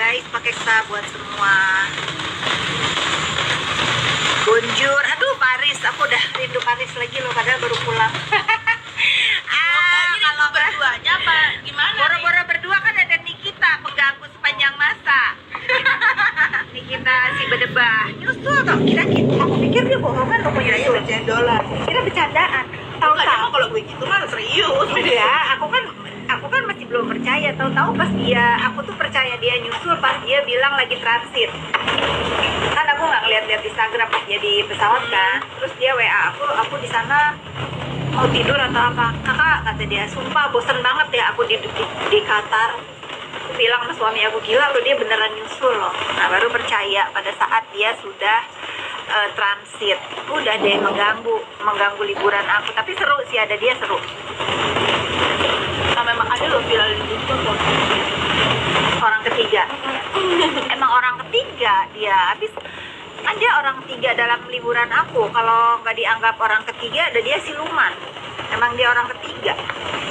guys, pakai sa buat semua. Bonjour, aduh Paris, aku udah rindu Paris lagi loh, padahal baru pulang. Kalau berduanya apa gimana? Boro-boro berdua kan ada Nikita, pengganggu sepanjang masa. Nikita si bedebah, nyusul toh. Aku pikir dia bohongan loh punya nyusul. $100. Kira bercandaan. Tahu-tahu Kalau gue gitu mah serius. ya, aku kan masih belum percaya. Tahu-tahu pas aku tuh percaya dia nyusul pas dia bilang lagi transit. Kan aku nggak ngeliat-liat Instagram pas dia di pesawat kan. Terus dia WA aku di sana mau tidur atau apa. Kakak, kata dia, sumpah bosen banget ya aku di Qatar. Aku bilang sama suami aku, gila loh dia beneran nyusul loh. Nah baru percaya pada saat dia sudah transit. Udah deh mengganggu liburan aku. Tapi seru sih, ada dia seru. Nah, memang ada loh viral di YouTube Orang ketiga. Emang orang ketiga dia. Habis ada orang ketiga dalam liburan aku. Kalau nggak dianggap orang ketiga, ada dia siluman. Emang dia orang ketiga.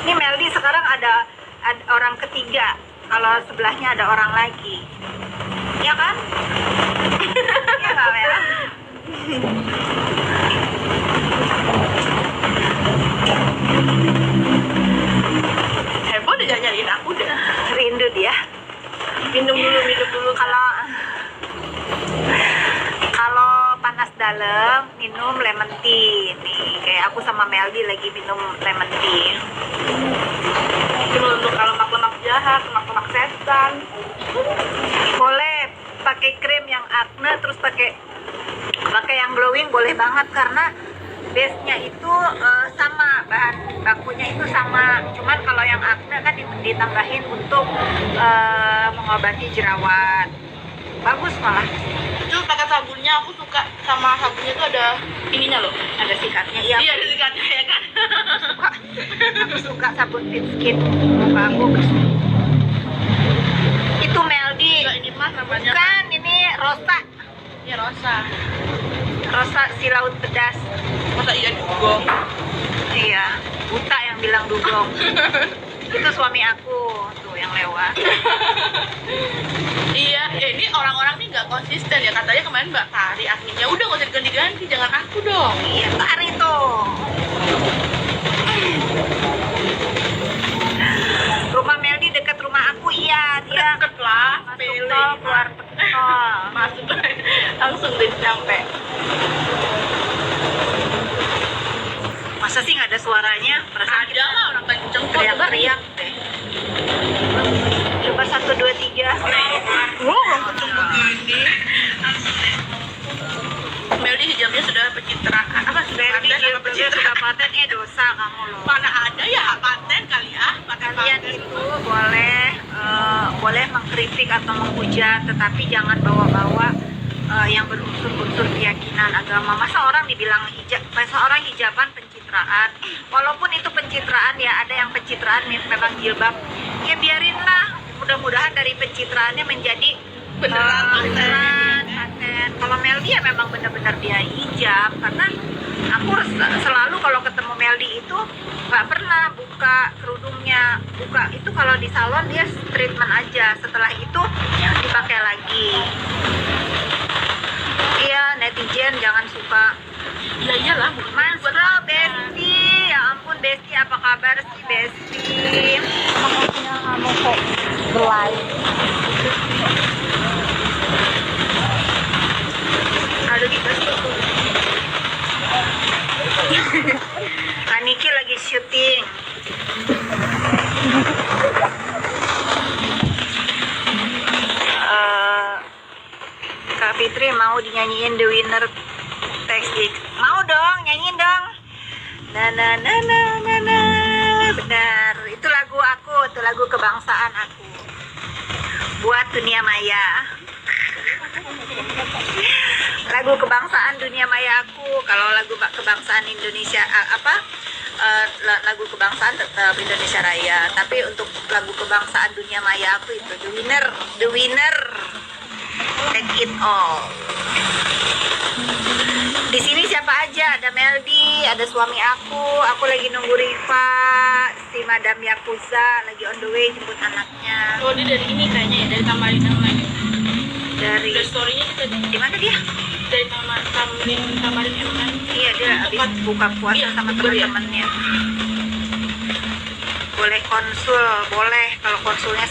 Ini Meldi sekarang ada orang ketiga. Kalau sebelahnya ada orang lagi. Ya kan? Ya nggak Mel? heboh deh nyariin aku deh. Rindu dia. Minum dulu. Kalau panas dalam minum lemon tea nih, kayak aku sama Meldi lagi minum lemon tea. Cuma untuk kalau lemak-lemak jahat, lemak-lemak setan. Boleh pakai krim yang acne, terus pakai yang glowing boleh banget, karena base-nya itu sama, bahan bakunya itu sama. Cuman kalau yang acne kan ditambahin untuk mengobati jerawat. Bagus malah. Itu pakai sabunnya, aku suka sama sabunnya itu ada ininya loh. Ada sikatnya. Iya, Iya, ada sikatnya ya kan. aku suka sabun Fit Skin, muka aku bersih. Itu Meldi. Enggak, ini mah namanya Bukan, ini Rosa. ya Rosa. Rosa si laut pedas. Masa iya dugong? Iya, buta yang bilang dugong. Itu suami aku tuh yang lewat. Iya, ini orang-orang nih nggak konsisten ya, katanya kemarin Mbak Tari adminnya udah nggak usah diganti-ganti, jangan aku dong. Iya, Tari tuh. Rumah Meldi dekat rumah aku, iya. Dia Deket lah, masuk pele. tol, keluar tol. Masuk langsung deh sampai. Masa sih nggak ada suaranya? Perasaan Ada lah orang kenceng kok. teriak-teriak deh. Coba 1, 2, 3. Wow, orang kenceng begini. Meldi hijabnya sudah pencitraan. Apa sudah Meldi paten apa jilbabnya pencitraan? sudah paten, dosa kamu loh. Mana ada ya paten kali ya? Paten Kalian itu boleh mengkritik atau menghujat, tetapi jangan bawa-bawa yang berunsur-unsur keyakinan agama. Masa orang orang hijaban pencitraan, walaupun itu pencitraan ya, ada yang pencitraan memang jilbab, ya biarinlah. Mudah-mudahan dari pencitraannya menjadi beneran paten. Kalau Meldi ya memang benar-benar dia hijab, karena aku selalu kalau ketemu Meldi itu nggak pernah buka kerudungnya. Buka itu kalau di salon dia treatment aja, setelah itu dipakai lagi. Iya, netizen jangan suka. Ya iyalah, Mas Bro, Besti, ya ampun Besti, apa kabar sih Besti? Makanya kamu kok gelai. Aduh gitu sih. Kaniki lagi syuting. Kak Fitri mau dinyanyiin The Winner Text X. Mau dong, nyanyiin dong. Na na na na na na. Benar, itu lagu aku, itu lagu kebangsaan aku. Buat dunia maya. Lagu kebangsaan dunia maya aku. Kalau lagu kebangsaan Indonesia lagu kebangsaan tetap Indonesia Raya. Tapi untuk lagu kebangsaan dunia maya aku itu The Winner. Take it all. Di sini siapa aja? Ada Meldi, ada suami aku lagi nunggu Riva, si Madam Yakuza lagi on the way jemput anaknya. Oh, dia dari ini kayaknya ya, dari Tamarin yang lain. Dari Dari story-nya kita di mana dia? dari Tamarin yang lain. Iya, dia habis buka puasa Iya, sama bubur ya? teman-temannya. Boleh konsul, boleh kalau konsulnya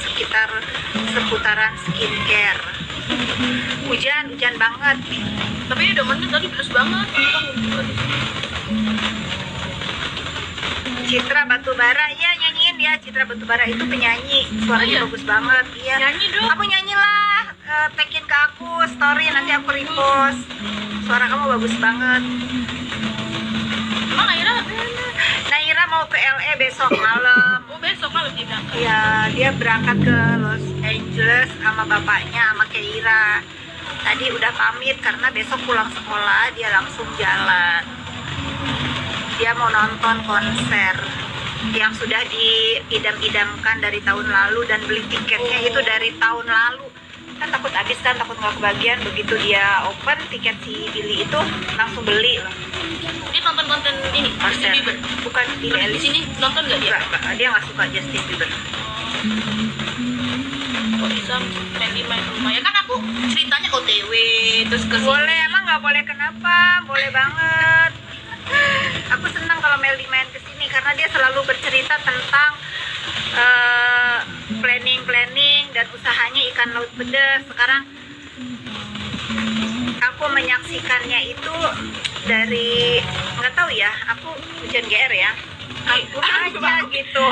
seputaran skincare. Hujan banget. Tapi ini udah menit tadi pedes banget. Citra Batubara, iya nyanyiin dia. Citra Batubara itu penyanyi, suaranya Oh, iya? bagus banget. Iya. Nyanyi dong. Kamu nyanyilah, tagin ke aku story nanti aku repost. Suara kamu bagus banget. Emang Aira? Naira mau ke LA besok malam. Oh, besok malam dia berangkat. Iya, dia berangkat ke Los Angeles sama bapaknya, sama Keira. Tadi udah pamit karena besok pulang sekolah dia langsung jalan. Dia mau nonton konser yang sudah diidam-idamkan dari tahun lalu dan beli tiketnya itu dari tahun lalu. Kan takut habis kan, takut nggak kebagian. Begitu dia open tiket si Billy itu langsung beli loh. Dia nonton konten ini, Konser. Justin Bieber. Bukan Billy Di Eilish. sini nonton nggak dia? Enggak, dia nggak suka Justin Bieber. Kok bisa main rumah? Ya kan aku ceritanya OTW terus ke sini. Boleh, emang nggak boleh kenapa? Boleh banget. Aku senang kalau Meldi main ke sini karena dia selalu bercerita tentang planning dan usahanya ikan laut pedas. Sekarang aku menyaksikannya itu dari nggak tahu ya, aku hujan GR ya. Kagum aja gitu.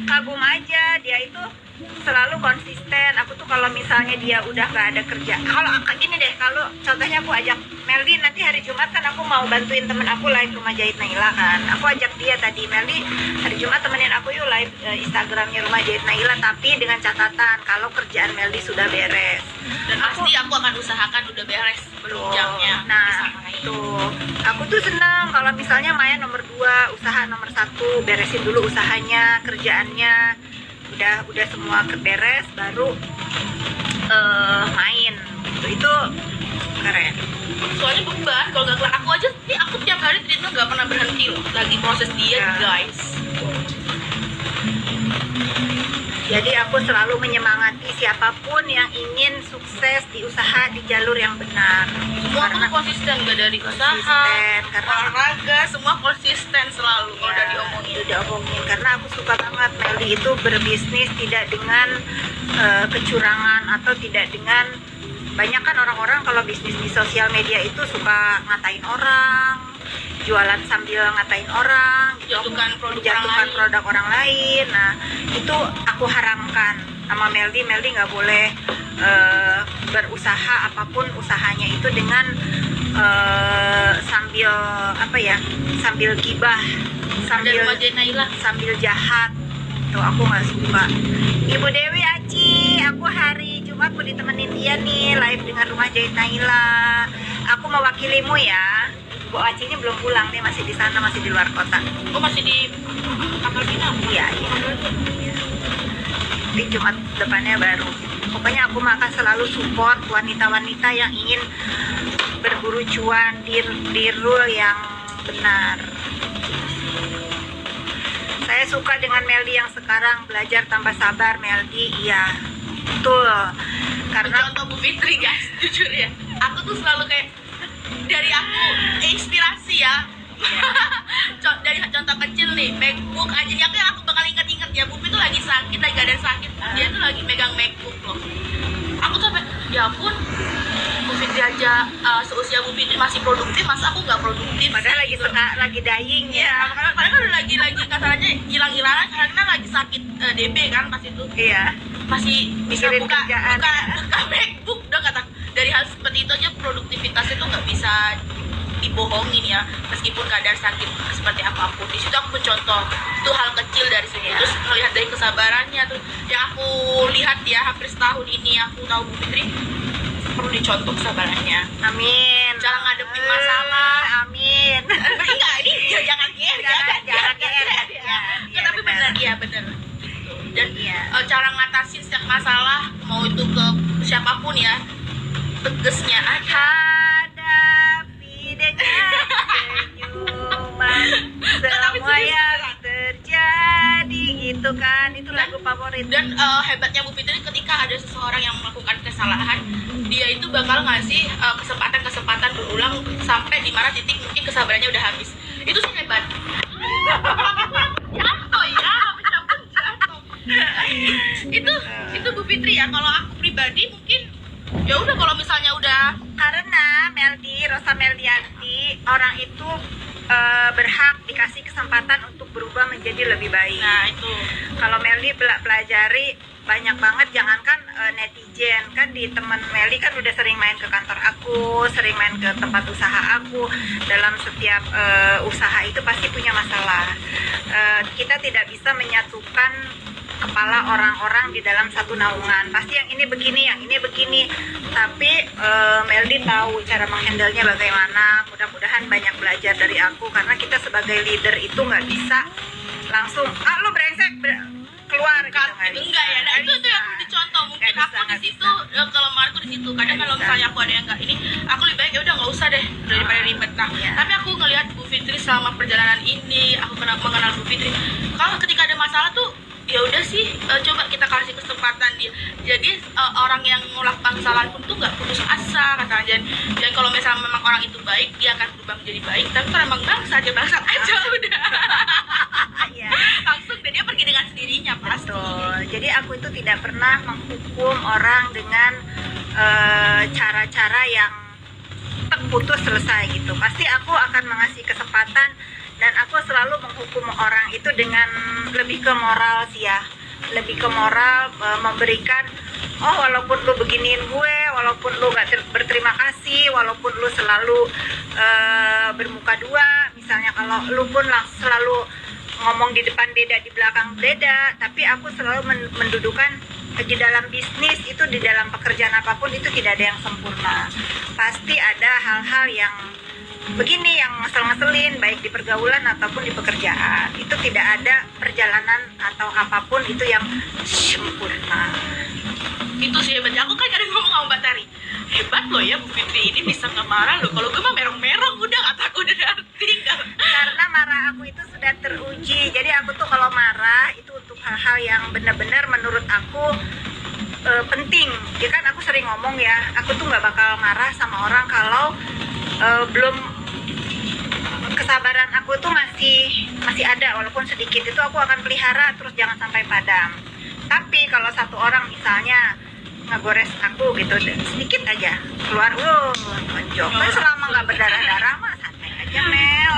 Kagum aja dia itu selalu konsisten. Aku tuh kalau misalnya dia udah nggak ada kerja, kalau gini deh, kalau contohnya aku ajak Meldi nanti hari Jumat kan aku mau bantuin temen aku live Rumah Jahit Naila kan, aku ajak dia tadi, Meldi hari Jumat temenin aku yuk live Instagramnya Rumah Jahit Naila, tapi dengan catatan kalau kerjaan Meldi sudah beres. Dan pasti aku akan usahakan udah beres belum jamnya. Nah Disamain. itu aku tuh seneng kalau misalnya Maya nomor 2, usaha nomor 1, beresin dulu usahanya, kerjaannya udah semua beres baru main gitu. Itu keren. Soalnya beban kalau nggak kelar. Aku aja nih, aku tiap hari treatment nggak pernah berhenti loh. Lagi proses diet Ya. guys. Jadi aku selalu menyemangati siapapun yang ingin sukses di usaha di jalur yang benar. Semua aku tuh konsisten, nggak dari usaha, konsisten, karena olahraga, semua konsisten selalu kalau udah diomongin. udah omongin karena aku suka banget Meldi itu berbisnis tidak dengan kecurangan atau tidak dengan, banyak kan orang-orang kalau bisnis di sosial media itu suka ngatain orang, jualan sambil ngatain orang, Jatuhkan produk menjatuhkan orang lain. produk orang lain. Nah itu aku haramkan sama Meldi nggak boleh berusaha apapun usahanya itu dengan sambil apa ya, sambil gibah, Dari Rumah Jahit Naila. sambil jahat. Tuh aku nggak suka. Ibu Dewi Aci, aku hari Jumat mau ditemenin dia nih live dengan Rumah Jahit Naila. Aku mewakilimu ya. Bu Aci ini belum pulang, dia masih di sana, masih di luar kota. Aku masih di Pangkal Pinang. Iya. Di Jumat depannya baru. Pokoknya aku akan selalu support wanita-wanita yang ingin berburu cuan di rule yang benar. Saya suka dengan Meldi yang sekarang, belajar tambah sabar Meldi. Iya, betul. Karena Contoh Bu Fitri guys, jujur ya. Aku tuh selalu kayak dari aku inspirasi ya. Dari contoh kecil nih, MacBook aja nih, yang aku bakal inget-inget ya. Bu Fitri tuh lagi sakit, lagi gak ada sakit, dia tuh lagi megang MacBook loh. Aku tuh sampai, ya ampun, Bu Fitri aja seusia Bu Fitri masih produktif, masa aku nggak produktif? padahal lagi Gitu. lagi dying Iya, ya. makanya kan udah lagi katanya hilang-hilangan karena lagi sakit DB kan pas itu. Iya. Masih bisa Mikirin buka kerjaan. MacBook. Udah kata dari hal seperti itu aja produktivitasnya tuh nggak bisa dibohongin ya, meskipun keadaan sakit seperti apapun. Di situ aku mencontoh itu hal kecil dari sini. Terus melihat dari kesabarannya tuh yang aku lihat ya, hampir setahun ini aku tahu Bu Fitri perlu dicontoh kesabarannya, Amin. cara ngadepin masalah. Amin. Enggak, ini jangan GR ya. Jangan GR. Ya, tapi benar, iya benar. Gitu. Dan Iya. cara ngatasin setiap masalah, mau itu ke siapapun ya, tegesnya aja. Hadapi dengan senyuman Tapi semua serius, yang terjadi gitu kan, itu lagu favorit. Dan hebatnya Bu Fitri ketika ada seseorang yang melakukan kesalahan, dia itu bakal ngasih kesempatan-kesempatan berulang sampai di mana titik mungkin kesabarannya udah habis. Itu sih hebat. Jatuh ya, jatuh. Itu Bu Fitri ya. Kalau aku pribadi mungkin ya udah, kalau misalnya udah Karena Rosa Meldianti orang itu berhak dikasih kesempatan untuk berubah menjadi lebih baik. nah itu Kalau Meldi pelajari banyak banget, jangankan netizen, kan di teman Meldi kan udah sering main ke kantor aku, sering main ke tempat usaha aku. Dalam setiap usaha itu pasti punya masalah. Kita tidak bisa menyatukan kepala orang-orang di dalam satu naungan. Pasti yang ini begini, yang ini begini. Tapi Meldi tahu cara menghandle-nya bagaimana. Mudah-mudahan banyak belajar dari aku, karena kita sebagai leader itu nggak bisa langsung lu brengsek keluar gitu, nggak bisa. enggak ya. Nah itu yang perlu dicontoh. Mungkin Nggak bisa, aku di nggak situ kelemahan tuh di situ. Kadang Nggak kalau bisa. misalnya aku ada yang enggak ini, aku lebih baik ya udah nggak usah deh daripada ribet. Nah, Iya. tapi aku ngelihat Bu Fitri selama perjalanan ini, aku mengenal Bu Fitri. Kalau ketika ada masalah tuh ya udah sih, coba kita kasih kesempatan dia. Jadi orang yang melakukan kesalahan pun tuh nggak putus asa katanya. Dan kalau misalnya memang orang itu baik, dia akan berubah menjadi baik. Tapi kalau emang bangsat aja udah. Iya. Langsung dan dia pergi dengan sendirinya pasti. Betul. Jadi aku itu tidak pernah menghukum orang dengan cara-cara yang terputus selesai gitu. Pasti aku akan mengasih kesempatan, dan aku selalu menghukum orang itu dengan lebih ke moral sih ya. Lebih ke moral, memberikan, oh walaupun lu beginiin gue, walaupun lu gak berterima kasih, walaupun lu selalu bermuka dua, misalnya kalau lu pun selalu ngomong di depan beda, di belakang beda, tapi aku selalu mendudukan di dalam bisnis itu, di dalam pekerjaan apapun itu tidak ada yang sempurna. Pasti ada hal-hal yang begini yang ngesel-ngeselin, baik di pergaulan ataupun di pekerjaan. Itu tidak ada perjalanan atau apapun itu yang sempurna. Itu sih hebatnya. Aku kan kadang ngomong sama Mbak Tari, hebat loh ya Bu Fitri ini bisa nggak marah loh. Kalau gue mah merong-merong udah, kata aku udah tinggal. Karena marah aku itu sudah teruji. Jadi aku tuh kalau marah itu untuk hal-hal yang benar-benar menurut aku penting. Ya kan aku sering ngomong ya, aku tuh nggak bakal marah sama orang kalau belum, kesabaran aku tuh masih ada, walaupun sedikit itu aku akan pelihara terus, jangan sampai padam. Tapi kalau satu orang misalnya ngegores aku gitu, sedikit aja keluar, tonjok. Tapi selama nggak berdarah-darah mah santai aja Mel.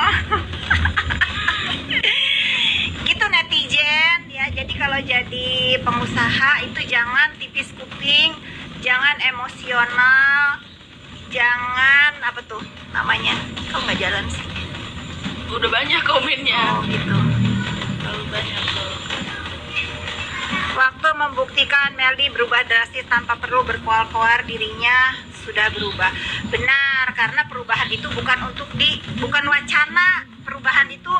Gitu netizen ya. Jadi kalau jadi pengusaha itu jangan tipis kuping, jangan emosional, jangan apa tuh namanya, kok nggak jalan sih. Udah banyak komennya. Oh gitu. Terlalu banyak tuh. Waktu membuktikan Meldi berubah drastis tanpa perlu berkoar-koar, dirinya sudah berubah. Benar, karena perubahan itu bukan wacana. Perubahan itu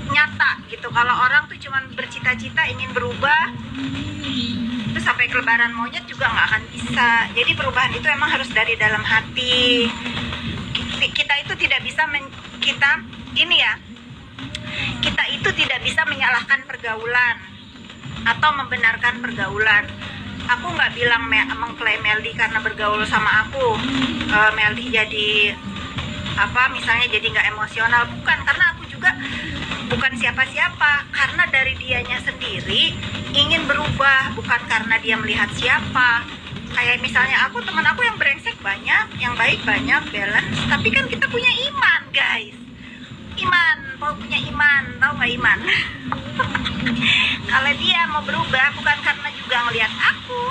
nyata gitu. Kalau orang tuh cuman bercita-cita ingin berubah, itu sampai ke lebaran monyet juga nggak akan bisa. Jadi perubahan itu emang harus dari dalam hati. Kita itu tidak bisa kita itu tidak bisa menyalahkan pergaulan atau membenarkan pergaulan. Aku nggak bilang mengklaim Meldi karena bergaul sama aku, Meldi jadi misalnya jadi nggak emosional. Bukan, karena aku juga bukan siapa-siapa, karena dari dianya sendiri ingin berubah, bukan karena dia melihat siapa. Kayak misalnya teman aku yang brengsek banyak, yang baik banyak, balance. Tapi kan kita punya iman guys, punya iman, tahu nggak iman? Kalau dia mau berubah bukan karena juga ngelihat aku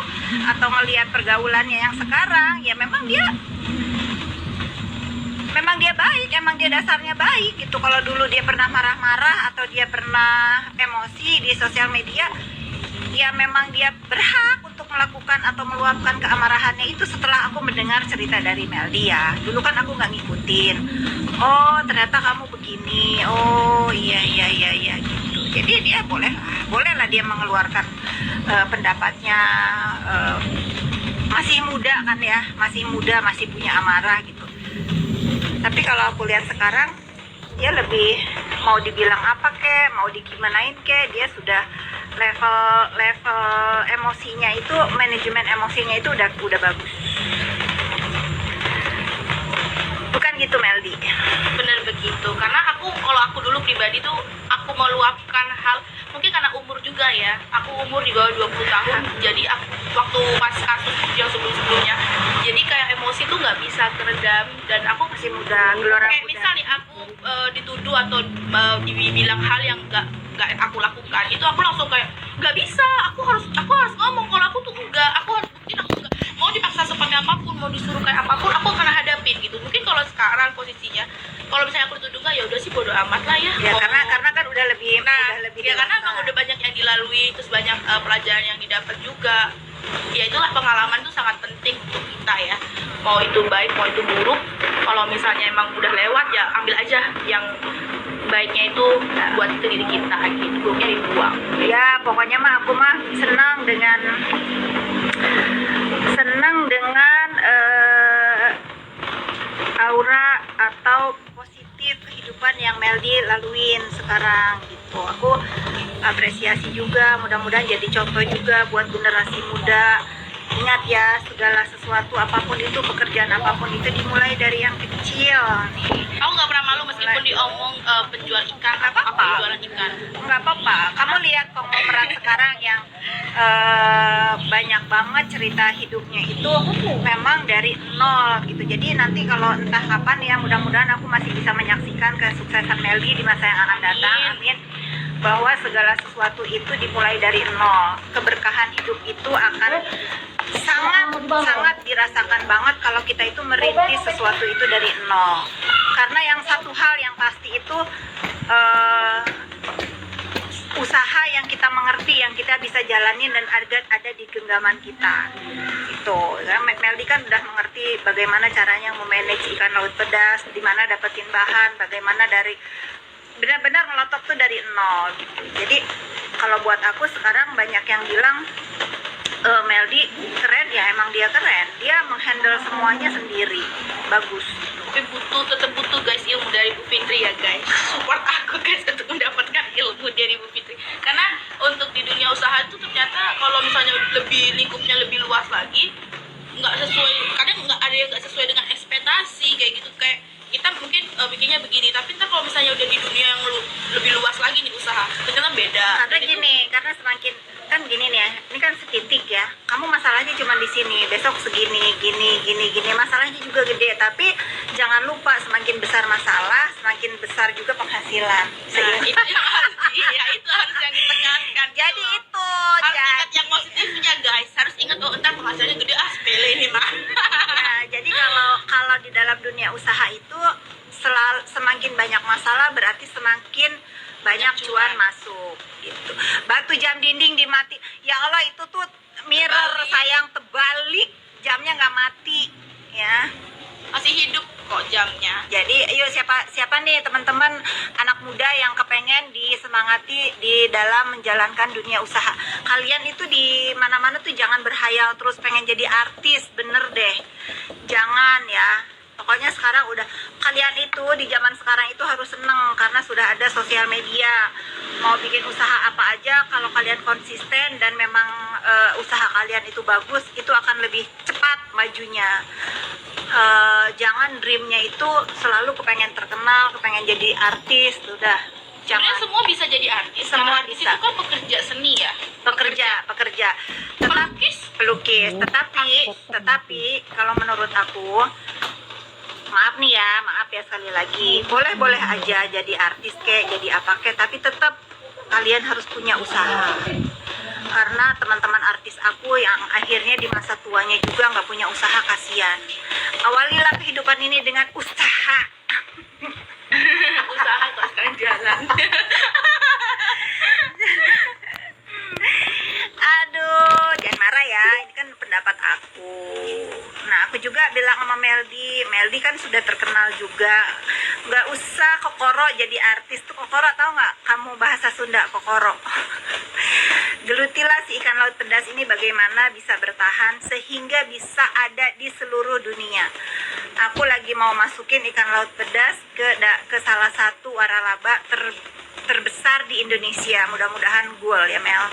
atau ngelihat pergaulannya yang sekarang, ya memang dia baik, emang dia dasarnya baik gitu. Kalau dulu dia pernah marah-marah atau dia pernah emosi di sosial media, ya memang dia berhak untuk melakukan atau meluapkan keamarahannya itu setelah aku mendengar cerita dari Meldi ya. Dulu kan aku nggak ngikutin. Oh ternyata kamu begini. Oh iya gitu. Jadi dia bolehlah dia mengeluarkan pendapatnya. Masih muda kan ya, masih muda, masih punya amarah gitu. Tapi kalau aku lihat sekarang, dia lebih mau dibilang apa kek, mau digimanain kek, dia sudah level emosinya itu, manajemen emosinya itu udah bagus. Bukan gitu Meldi? Bener begitu, karena kalau aku dulu pribadi tuh aku meluapkan hal, mungkin karena umur juga ya, aku umur di bawah 20 tahun, jadi aku, waktu pas kasus yang sebelumnya, jadi kayak emosi tuh nggak bisa keredam, dan aku Masih muda, gelora kayak muda. misal nih aku dituduh atau dibilang hal yang nggak aku lakukan, itu aku langsung kayak nggak bisa, aku harus ngomong kalau aku tuh enggak, aku harus buktiin aku enggak, mau dipaksa seperti apapun, mau disuruh kayak apapun, aku akan hadapin gitu. Mungkin kalau sekarang posisinya, kalau misalnya aku dituduh enggak, ya udah sih bodo amat lah ya. Ya Mau- karena kan udah lebih ya karena dewasa. emang udah banyak yang dilalui, terus banyak pelajaran yang didapat juga. Ya itulah, pengalaman tuh sangat penting untuk kita ya, mau itu baik mau itu buruk. Kalau misalnya emang udah lewat, ya ambil aja yang baiknya itu buat ke diri kita gitu, buruknya dibuang. Ya pokoknya mah aku mah senang dengan aura atau positif kehidupan yang Meldi laluin sekarang gitu. Aku apresiasi juga, mudah-mudahan jadi contoh juga buat generasi muda. Ingat ya, segala sesuatu apapun itu, pekerjaan apapun itu dimulai dari yang kecil nih. Aku nggak pernah malu meskipun diomong penjual ikan, apa jualan ikan. Nggak apa-apa, kamu lihat konglomerat sekarang yang banyak banget cerita hidupnya itu memang dari nol gitu. Jadi nanti kalau entah kapan ya, mudah-mudahan aku masih bisa menyaksikan kesuksesan Meldi di masa yang akan datang, amin, bahwa segala sesuatu itu dimulai dari nol. Keberkahan hidup itu akan sangat dirasakan banget kalau kita itu merintis sesuatu itu dari nol. Karena yang satu hal yang pasti itu usaha yang kita mengerti, yang kita bisa jalanin dan ada di genggaman kita itu. Ya, Meldi kan udah mengerti bagaimana caranya memanage ikan laut pedas, di mana dapetin bahan, bagaimana dari benar-benar ngelotok tuh dari nol gitu. Jadi kalau buat aku sekarang banyak yang bilang Meldi keren, ya emang dia keren, dia menghandle semuanya sendiri, bagus. Tapi tetap butuh guys ilmu dari Bu Fitri ya guys. Support aku guys untuk mendapatkan ilmu dari Bu Fitri. Karena untuk di dunia usaha itu ternyata kalau misalnya lingkupnya lebih luas lagi, nggak sesuai, kadang nggak ada yang nggak sesuai dengan ekspektasi kayak gitu. Kayak kita mungkin bikinnya begini, tapi ntar kalau misalnya udah di dunia yang lebih luas lagi nih usaha, ternyata beda. Karena Dan itu- gini, karena semakin kan gini nih ya, ini kan setitik ya. Kamu masalahnya cuma di sini, besok segini, gini, masalahnya juga gede. Tapi jangan lupa semakin besar masalah, semakin besar juga penghasilan. Nah, itu yang harus itu harus yang ditekankan. Jadi itu, Harus ingat yang positifnya guys. Harus ingat entar penghasilannya gede, sepele ini mah. nah, jadi kalau di dalam dunia usaha itu semakin banyak masalah berarti semakin banyak cuan masuk gitu. Batu jam dinding dimati, ya Allah, itu tuh mirror Terbalik. sayang, terbalik, jamnya nggak mati ya. Masih hidup kok jamnya. Jadi yuk, siapa nih teman-teman anak muda yang kepengen disemangati di dalam menjalankan dunia usaha. Kalian itu di mana-mana tuh jangan berhayal terus pengen jadi artis, bener deh. Jangan ya. Pokoknya sekarang udah, kalian itu di zaman sekarang itu harus seneng karena sudah ada sosial media. Mau bikin usaha apa aja, kalau kalian konsisten dan memang usaha kalian itu bagus, itu akan lebih cepat majunya. Jangan dreamnya itu selalu kepengen terkenal, kepengen jadi artis, udah. Sebenarnya Jangan. semua bisa jadi artis. Semua Karena artis bisa. itu kan pekerja seni ya. pekerja. Pelukis. Tetapi kalau menurut aku, maaf ya sekali lagi, boleh aja jadi artis kek, jadi apa kek, tapi tetap kalian harus punya usaha. Karena teman-teman artis aku yang akhirnya di masa tuanya juga nggak punya usaha, kasihan. Awalilah kehidupan ini dengan usaha. Usaha kok sekarang jalan. Aduh, jangan marah ya, ini kan pendapat aku. Nah, aku juga bilang sama Meldi kan sudah terkenal juga, nggak usah kokoro jadi artis tuh. Kokoro tahu nggak kamu bahasa Sunda, kokoro? Gelutilah si ikan laut pedas ini bagaimana bisa bertahan sehingga bisa ada di seluruh dunia. aku lagi mau masukin ikan laut pedas ke salah satu waralaba terbesar di Indonesia. Mudah-mudahan goal ya Mel.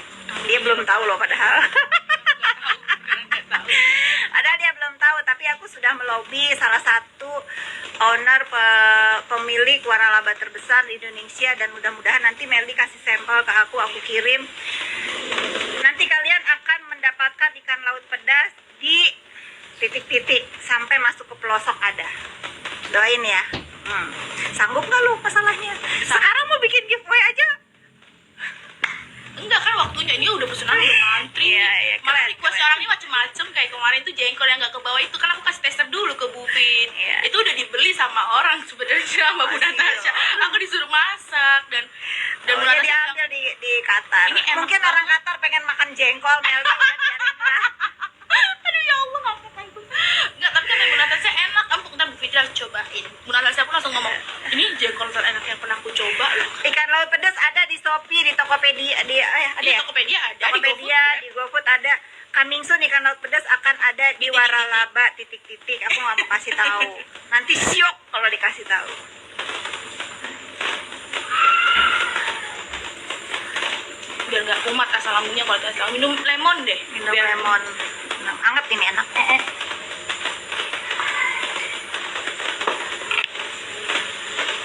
Dia belum tahu loh padahal. Padahal dia belum tahu, tapi aku sudah melobi salah satu owner pemilik waralaba terbesar di Indonesia, dan mudah-mudahan nanti Melly kasih sampel ke aku kirim. Nanti kalian akan mendapatkan ikan laut pedas di titik-titik sampai masuk ke pelosok ada. Doain ya. Sanggup nggak lu masalahnya? Sekarang mau bikin giveaway aja? Enggak kan waktunya, ini udah pesanan udah ngantri. Iya, Malah keren, request keren. sekarang ini macem-macem. Kayak kemarin tuh jengkol yang gak ke bawah itu kan aku kasih tester dulu ke Bu Fit. Iya. Itu udah dibeli sama orang sebenarnya sama Bu Masih Natasha. loh. Aku disuruh masak dan Bu Udah Natasha diambil di Qatar. Ini enak Mungkin banget. orang Qatar pengen makan jengkol, Melly udah biarin lah. aduh ya Allah ngakak aku. Enggak, tapi kata Bu Natasha enak. Empuk, ntar Bu Fitri harus cobain. Bu Natasha pun langsung ngomong, ini jengkol terenak yang pernah aku coba loh. Ikan laut pedas ada di Shopee, di Tokopedia, ada Di ya? Tokopedia ada, Tokopedia, di GoFood ada. Coming soon ikan laut pedas akan ada di waralaba titik-titik. Aku nggak mau kasih tahu. Nanti syok kalau dikasih tahu. biar nggak kumat asam lambungnya. Kalau asam minum lemon deh. Minum Biar- lemon. Anget ini enak.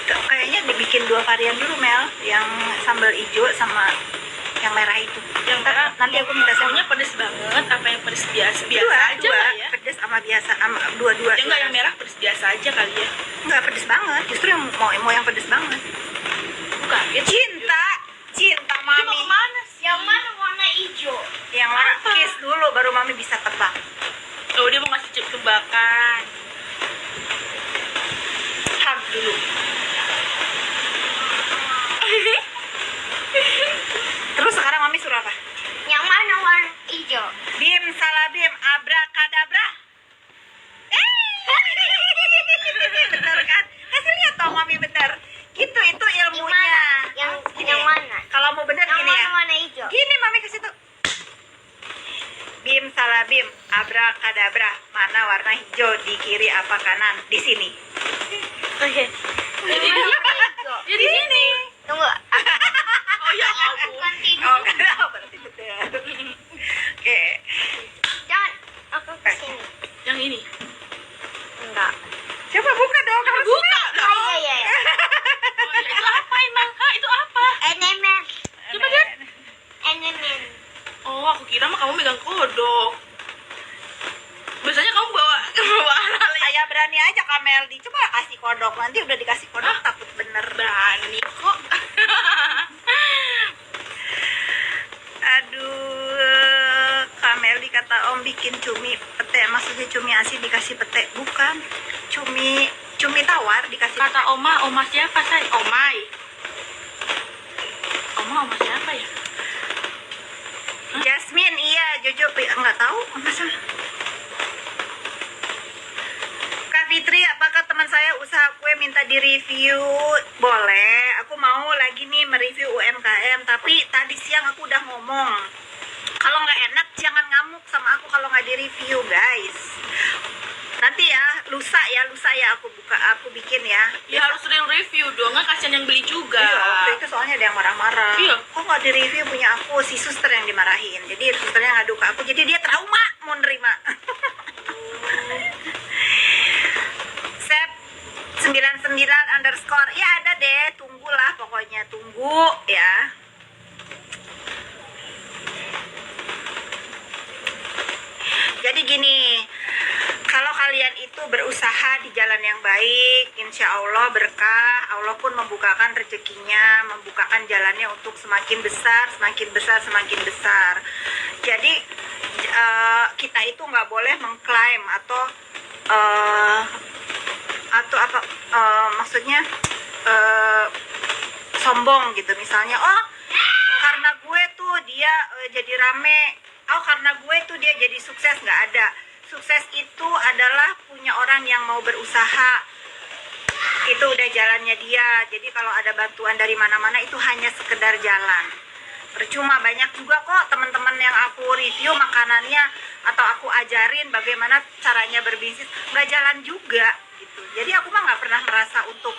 Kayaknya dibikin 2 varian dulu Mel, yang sambal hijau sama yang merah itu. Yang merah Nanti aku minta saunya pedes banget. Apa yang pedes biasa dua aja lah ya. pedes sama biasa, sama dua-dua. Ya enggak, yang merah pedes biasa aja kali ya. Enggak pedes banget, justru yang mau yang pedes banget. Bukan ya. Cinta Dia mau mami. kemana sih? Yang mana warna hijau? Yang warna Apa? kiss dulu baru mami bisa tebak. Oh, dia mau ngasih tebakan. Hug dulu. Terus sekarang mami suruh apa? Yang mana warna hijau? Bim salabim abrakadabra. Bener kan? Kasih lihat dong mami bener. Gitu itu ilmunya. Gini. Yang mana? Kalau mau bener Yang gini mana ya. warna hijau? Gini mami kasih tuh. Bim salabim abrakadabra. Mana warna hijau, di kiri apa kanan? Di sini. Oke. Yang mana warna hijau? Ya di sini. Tunggu. Oh ya ampun. Bukan tidur. Oh, kenapa berarti betul. Oke. Jangan. Aku kesini. Yang ini. Enggak. Coba buka dong. Kamu Buka dong. Oh iya iya. Oh, ya, itu apa emang? Hah, itu apa? Enemen. Coba lihat. Enemen. Oh, aku kira mah kamu megang kodok. Biasanya kamu bawa hal Saya berani aja Kak Meldi. Coba kasih kodok. Nanti udah dikasih kodok takut bener. berani kok. Aduh, Kak Meldi kata Om bikin cumi pete. Maksudnya cumi asin dikasih pete. Bukan. Cumi tawar dikasih pete. Kata Oma siapa say? Omai. Oma siapa ya? Jasmine, iya. Jojo, nggak tahu. Masa? Kak Fitri, apakah teman saya usaha kue minta di-review? Boleh. Aku mau lagi nih mereview UMKM. Tapi tadi siang aku udah ngomong. Kalau nggak enak, jangan ngamuk sama aku kalau nggak di-review, guys. Nanti ya, lusa ya aku bikin ya. Ya harus real review dong, nggak kasihan yang beli juga. Iya, waktu itu soalnya ada yang marah-marah. Iya. Kok nggak di-review punya aku? Si suster yang dimarahin. Jadi susternya ngadu ke aku. Jadi dia trauma mau nerima. Sep 99 underscore. Ya ada deh, tunggulah pokoknya. Tunggu ya. Jadi gini, kalau kalian itu berusaha di jalan yang baik, insya Allah berkah. Allah pun membukakan rezekinya, membukakan jalannya untuk semakin besar, semakin besar, semakin besar. Jadi kita itu nggak boleh mengklaim atau apa maksudnya sombong gitu. Misalnya, oh karena gue tuh dia jadi rame, oh karena gue tuh dia jadi sukses. Nggak ada. Sukses itu adalah punya orang yang mau berusaha. Itu udah jalannya dia. Jadi kalau ada bantuan dari mana-mana itu hanya sekedar jalan. Percuma. Banyak juga kok teman-teman yang aku review makanannya atau aku ajarin bagaimana caranya berbisnis, nggak jalan juga. gitu. Jadi aku mah nggak pernah merasa untuk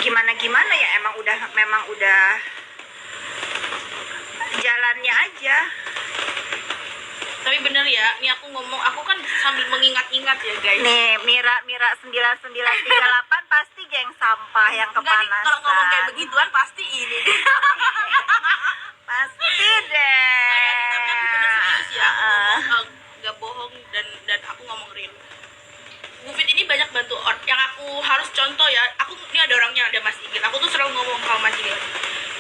gimana ya, memang udah jalannya aja. Tapi bener ya, nih aku ngomong, aku kan sambil mengingat-ingat ya guys. Nih Mira 9938 pasti geng sampah yang Enggak nih, kepanasan. kalau ngomong kayak begituan pasti ini. Pasti deh. Tapi aku bener serius ya, aku ngomong gak bohong dan aku ngomong real. Bu Fit ini banyak bantu orang, yang aku harus contoh ya. Aku ini ada orangnya, ada Mas Igit. Aku tuh selalu ngomong sama Mas Igit.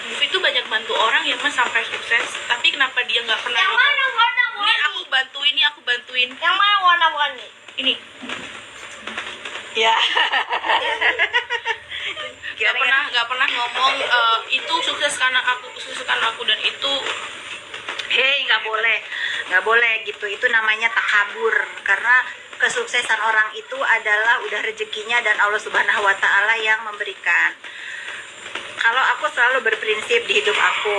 Bu Fit tuh banyak bantu orang yang Mas sampai sukses, tapi kenapa dia nggak pernah Yang ngomong, mana warna-warni? ini aku bantuin. Yang mana warna-warni? Ini Ya. nggak pernah ngomong itu sukses karena aku dan itu Hei, nggak boleh gitu. Itu namanya takabur, karena kesuksesan orang itu adalah udah rezekinya dan Allah Subhanahu Wa Taala yang memberikan. Kalau aku selalu berprinsip di hidup aku,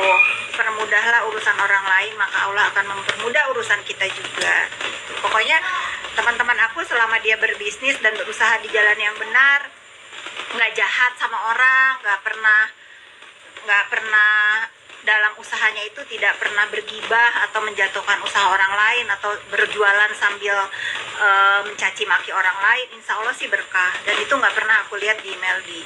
permudahlah urusan orang lain, maka Allah akan mempermudah urusan kita juga. Pokoknya teman-teman aku selama dia berbisnis dan berusaha di jalan yang benar, nggak jahat sama orang, nggak pernah dalam usahanya itu tidak pernah bergibah atau menjatuhkan usaha orang lain atau berjualan sambil mencaci maki orang lain, insya Allah sih berkah. Dan itu nggak pernah aku lihat di Meldi.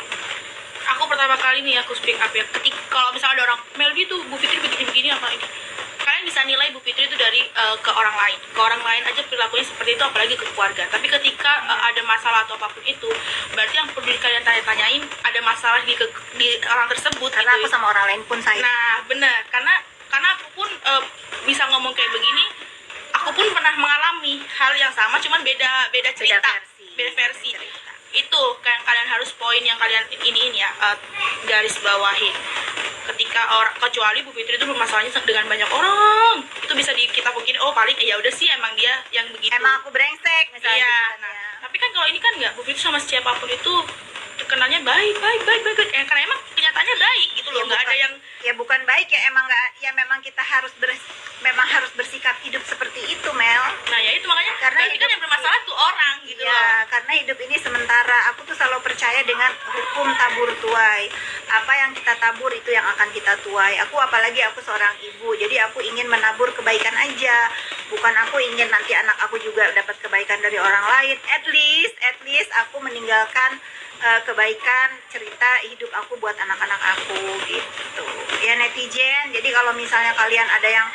aku pertama kali nih aku speak up ya, kalau misalnya ada orang Meldi tuh Bu Fitri begini apa ini, kalian bisa nilai Bu Fitri itu dari ke orang lain aja perilakunya seperti itu, apalagi ke keluarga. Tapi ketika ada masalah atau apapun itu, berarti yang perlu kalian tanyain ada masalah di orang tersebut. Karena gitu. aku sama orang lain pun sayang. Nah benar, karena aku pun bisa ngomong kayak begini, aku pun pernah mengalami hal yang sama, cuman beda cerita, beda versi. Itu yang kalian harus poin yang kalian ini ya, garis bawahi. Ketika orang, kecuali Bu Fitri itu bermasalahnya dengan banyak orang, itu bisa kita mungkin paling ya udah sih emang dia yang begitu, Emang aku brengsek misalnya. iya. gitu kan Nah, ya. tapi kan kalau ini kan nggak, Bu Fitri sama siapapun itu terkenalnya baik, karena emang kenyataannya baik gitu loh, Ya, nggak ada yang bukan baik ya, emang nggak ya, memang kita harus bersikap hidup seperti itu, Mel. nah ya itu makanya Karena berarti kan hidup- yang bermasalah tuh orang gitu loh. Ya, karena hidup ini sementara. Aku tuh selalu percaya dengan hukum tabur tuai. Apa yang kita tabur itu yang akan kita tuai. Apalagi aku seorang ibu, jadi aku ingin menabur kebaikan aja. Bukan aku ingin nanti anak aku juga dapat kebaikan dari orang lain. At least aku meninggalkan kebaikan cerita hidup aku buat anak-anak aku gitu. Ya netizen, jadi kalau misalnya kalian ada yang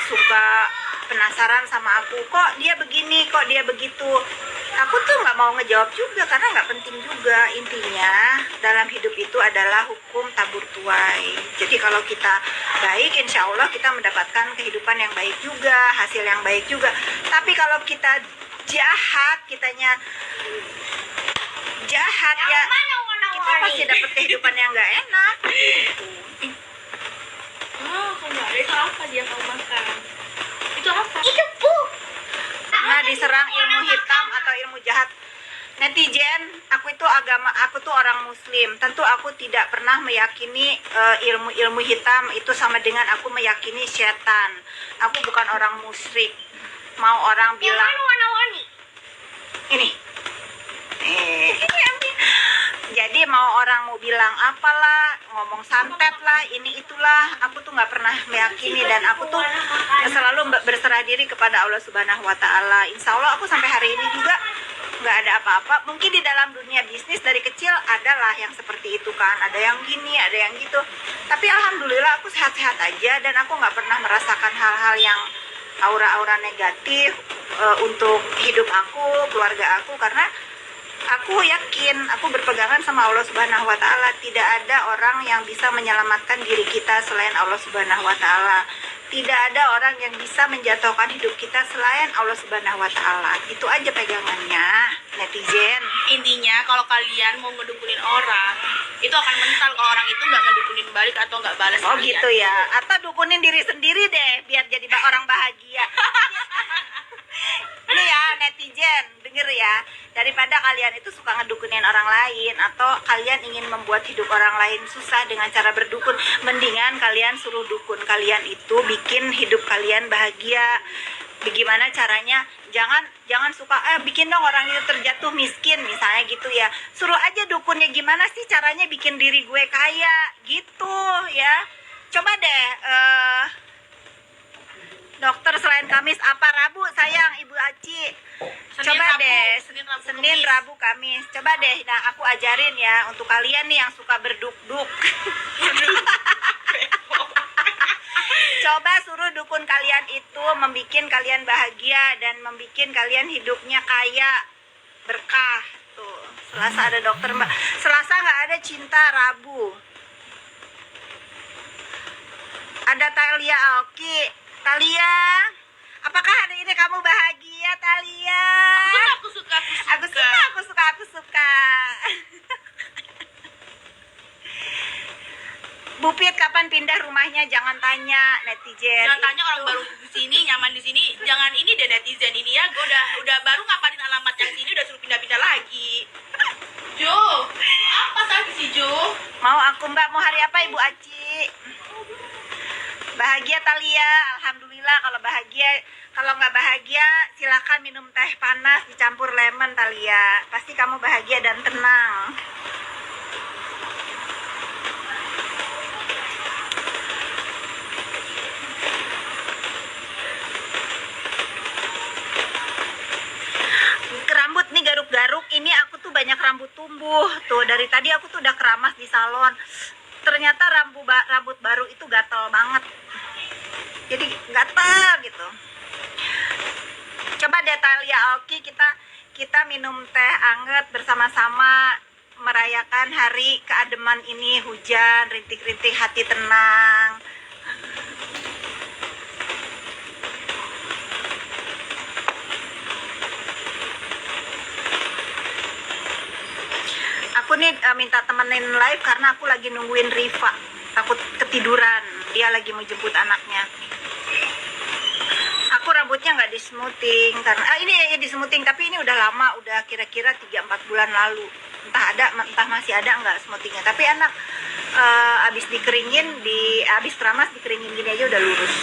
suka penasaran sama aku, kok dia begini, kok dia begitu, aku tuh nggak mau ngejawab juga karena nggak penting juga. Intinya dalam hidup itu adalah hukum tabur tuai. Jadi kalau kita baik, insya Allah kita mendapatkan kehidupan yang baik juga, hasil yang baik juga. Tapi kalau kita jahat, jahat Yang ya, mana kita warna-warni? pasti dapat kehidupan yang nggak enak gitu. Kalau nggak ada itu apa dia kamu makan? Itu apa? Itu Bu. Karena diserang ilmu hitam atau ilmu jahat. Netizen, aku tuh orang muslim. Tentu aku tidak pernah meyakini ilmu hitam itu sama dengan aku meyakini setan. Aku bukan orang musyrik. Mau orang Yang bilang mana warna-warni? ini jadi mau orang mau bilang apalah, ngomong santet lah, ini itulah, aku tuh nggak pernah meyakini. Dan aku tuh selalu berserah diri kepada Allah Subhanahu Wa Taala. Insya Allah aku sampai hari ini juga nggak ada apa-apa. Mungkin di dalam dunia bisnis dari kecil adalah yang seperti itu kan, ada yang gini, ada yang gitu, tapi alhamdulillah aku sehat-sehat aja dan aku nggak pernah merasakan hal-hal yang aura-aura negatif untuk hidup aku, keluarga aku. Karena aku yakin, aku berpegangan sama Allah Subhanahu Wa Taala, tidak ada orang yang bisa menyelamatkan diri kita selain Allah Subhanahu Wa Taala. Tidak ada orang yang bisa menjatuhkan hidup kita selain Allah Subhanahu Wa Taala. Itu aja pegangannya, netizen. Intinya kalau kalian mau ngedukunin orang, itu akan mental kalau orang itu nggak ngedukunin balik atau nggak balas Oh kalian. gitu ya. Atau dukunin diri sendiri deh, biar jadi orang bahagia. Ini ya netizen, denger ya. Daripada kalian itu suka ngedukunin orang lain atau kalian ingin membuat hidup orang lain susah dengan cara berdukun, mendingan kalian suruh dukun kalian itu bikin hidup kalian bahagia. Bagaimana caranya? jangan suka bikin dong orang itu terjatuh miskin misalnya gitu ya. Suruh aja dukunnya gimana sih caranya bikin diri gue kaya gitu ya. Coba deh dokter selain Kamis apa? Rabu sayang Ibu Aci. Coba deh Senin, Rabu, Kamis. Coba deh, nah aku ajarin ya untuk kalian nih yang suka berduk-duk. Coba suruh dukun kalian itu membikin kalian bahagia dan membikin kalian hidupnya kaya, berkah. Tuh, Selasa ada dokter Mbak. Selasa nggak ada cinta, Rabu. Ada Talia Aoki. Talia, apakah hari ini kamu bahagia, Talia? Aku suka. Bupit kapan pindah rumahnya? Jangan tanya netizen. Jangan tanya orang baru di sini, nyaman di sini. Jangan ini deh netizen ini ya. Gue udah baru ngapalin alamat yang sini udah suruh pindah-pindah lagi. Jo, apa tadi sih Jo? Mau aku Mbak, mau hari apa Ibu Aci? Bahagia Talia, alhamdulillah. Kalau bahagia, kalau nggak bahagia silakan minum teh panas dicampur lemon Talia. Pasti kamu bahagia dan tenang. Rambut nih garuk-garuk, ini aku tuh banyak rambut tumbuh tuh dari tadi. Aku tuh udah keramas di salon, ternyata rambut baru itu gatel banget, jadi gatel gitu. Coba deh Talia, oke kita minum teh anget bersama-sama merayakan hari keademan ini. Hujan rintik-rintik, hati tenang. Aku nih minta temenin live karena aku lagi nungguin Riva, takut ketiduran, dia lagi mau jemput anaknya. Aku rambutnya nggak di smoothing karena ini ya di smoothing, tapi ini udah lama, udah kira-kira 3-4 bulan lalu. Entah masih ada nggak smoothingnya, tapi anak abis dikeringin, abis keramas dikeringin gini aja udah lurus.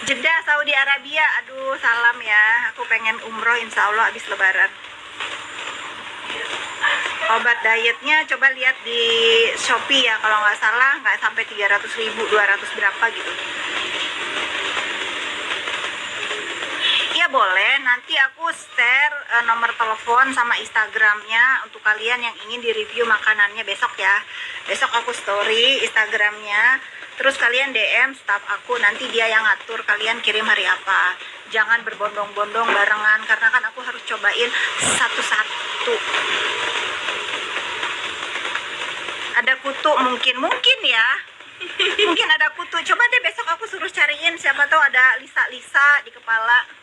Jeddah Saudi Arabia, aduh salam ya, aku pengen umroh insya Allah abis lebaran. Obat dietnya coba lihat di Shopee ya, kalau nggak salah nggak sampai 300.000, 200 berapa gitu. Iya boleh, nanti aku share nomor telepon sama Instagramnya untuk kalian yang ingin di-review makanannya besok ya. Besok aku story Instagramnya, terus kalian DM staff aku, nanti dia yang ngatur kalian kirim hari apa. Jangan berbondong-bondong barengan, karena kan aku harus cobain satu-satu. Ada kutu mungkin ya. Mungkin ada kutu. Coba deh besok aku suruh cariin, siapa tahu ada lisa-lisa di kepala.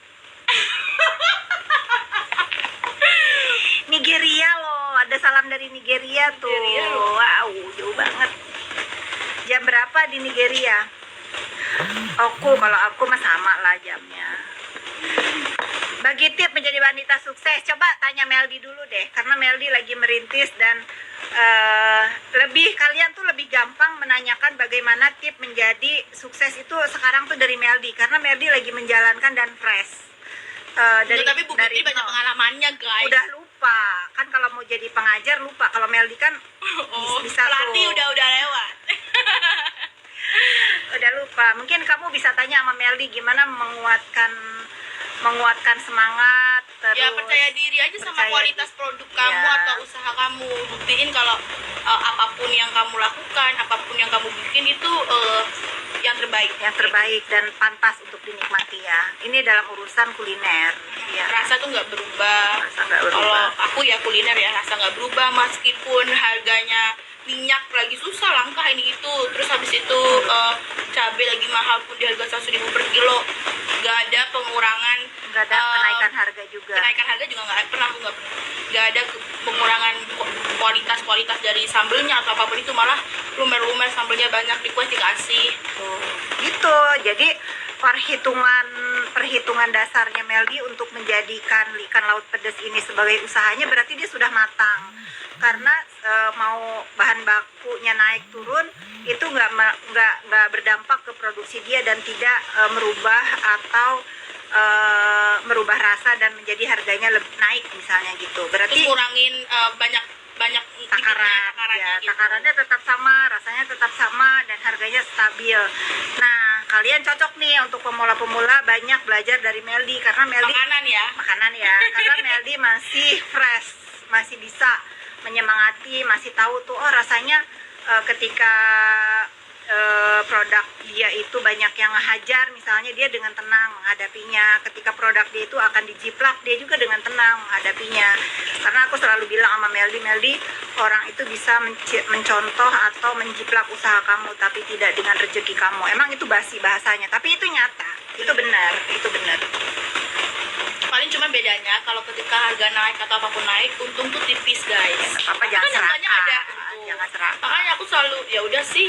Nigeria loh, ada salam dari Nigeria tuh. Wow, jauh banget. Jam berapa di Nigeria? Kalau aku mah sama lah jamnya. Bagi tip menjadi wanita sukses, coba tanya Meldi dulu deh, karena Meldi lagi merintis dan kalian tuh lebih gampang menanyakan bagaimana tip menjadi sukses itu sekarang tuh dari Meldi, karena Meldi lagi menjalankan dan fresh. Tapi Bu Fitri banyak pengalamannya guys. Udah lupa kan, kalau mau jadi pengajar lupa. Kalau Meldi kan bisa pelatih tuh. udah lewat. Udah lupa. Mungkin kamu bisa tanya sama Meldi gimana menguatkan semangat, terus Ya percaya diri aja sama percaya kualitas produk kamu Ya. atau usaha kamu. Buktiin kalau apapun yang kamu lakukan, apapun yang kamu bikin itu yang terbaik dan pantas untuk dinikmati ya. Ini dalam urusan kuliner ya. Rasa tuh nggak berubah. Rasa nggak berubah. Kalau aku ya kuliner ya, rasa nggak berubah meskipun harganya minyak lagi susah, langka ini itu, terus habis itu cabai lagi mahal pun di harga 100.000 per kilo, nggak ada pengurangan, Nggak ada kenaikan harga juga. kenaikan harga juga nggak pernah, aku nggak ada pengurangan kualitas dari sambelnya atau apapun itu, malah lumer sambelnya banyak, request dikasih. Tuh, gitu. Jadi perhitungan dasarnya Meldi untuk menjadikan ikan laut pedas ini sebagai usahanya berarti dia sudah matang. Karena mau bahan bakunya naik turun itu nggak berdampak ke produksi dia dan tidak merubah atau merubah rasa dan menjadi harganya lebih naik misalnya gitu. Berarti Terus ngurangin banyak takaran ya, gitu. takarannya tetap sama, rasanya tetap sama, dan harganya stabil. Nah, kalian cocok nih untuk pemula-pemula banyak belajar dari Meldi, karena Meldi Makanan ya. karena Meldi masih fresh, masih bisa menyemangati, masih tahu tuh oh rasanya ketika produk dia itu banyak yang ngehajar misalnya, dia dengan tenang menghadapinya. Ketika produk dia itu akan dijiplak, dia juga dengan tenang menghadapinya. Karena aku selalu bilang sama Meldi, orang itu bisa mencontoh atau menjiplak usaha kamu, tapi tidak dengan rezeki kamu. Emang itu basi bahasanya, tapi itu nyata, itu benar. Paling cuma bedanya kalau ketika harga naik atau apapun naik, untung tuh tipis guys. Apa Kan jangan namanya ada serakah, untung. jangan serakah. Makanya aku selalu ya udah sih,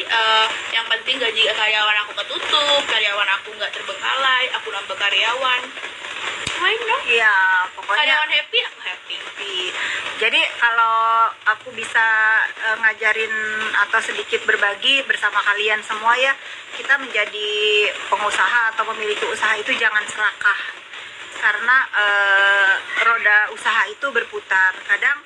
yang penting gaji karyawan aku ketutup, karyawan aku nggak terbengkalai, aku nambah karyawan. Why not? Iya, pokoknya Karyawan happy, aku happy. jadi kalau aku bisa ngajarin atau sedikit berbagi bersama kalian semua ya, kita menjadi pengusaha atau memiliki usaha itu jangan serakah, karena roda usaha itu berputar. Kadang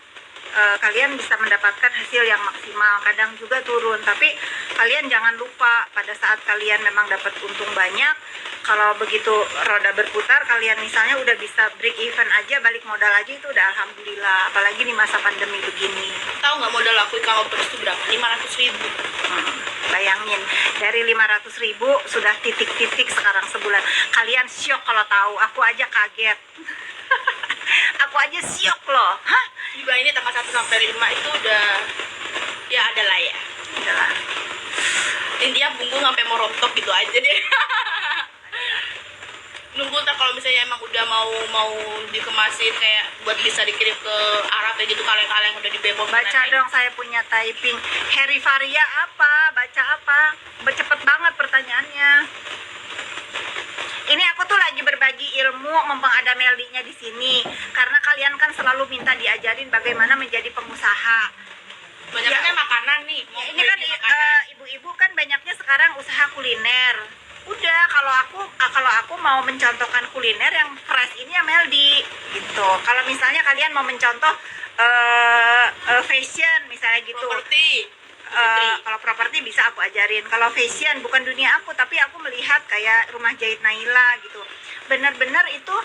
kalian bisa mendapatkan hasil yang maksimal, kadang juga turun, tapi kalian jangan lupa pada saat kalian memang dapat untung banyak, kalau begitu roda berputar, kalian misalnya udah bisa break even aja, balik modal aja, itu udah alhamdulillah. Apalagi di masa pandemi begini. Tahu nggak modal aku ikan lobster itu berapa? 500.000. Bayangin, dari 500.000 sudah titik-titik sekarang sebulan. Kalian syok kalau tahu, aku aja kaget. Aku aja syok loh. Hah? Di bulan ini tanggal 1 sampai 5 itu udah ya ada lah ya. Udahlah. Intinya punggung sampai mau rontok gitu aja deh. Nunggu ntar kalau misalnya emang udah mau dikemasin kayak buat bisa dikirim ke Arab kayak gitu, kaleng-kaleng udah dibebok. Baca dong, saya punya typing. Heri Varia apa? Baca apa? Cepet banget pertanyaannya. Ini aku tuh lagi berbagi ilmu, mumpung ada Meldinya di sini. Karena kalian kan selalu minta diajarin bagaimana menjadi pengusaha. Banyaknya Ya. makanan nih. Mau Ini kan ibu-ibu kan banyaknya sekarang usaha kuliner. Udah, kalau aku mau mencontohkan kuliner yang fresh ini ya Meldi gitu. Kalau misalnya kalian mau mencontoh fashion misalnya gitu, properti. kalau properti bisa aku ajarin. Kalau fashion bukan dunia aku, tapi aku melihat kayak rumah jahit Naila gitu. Benar-benar itu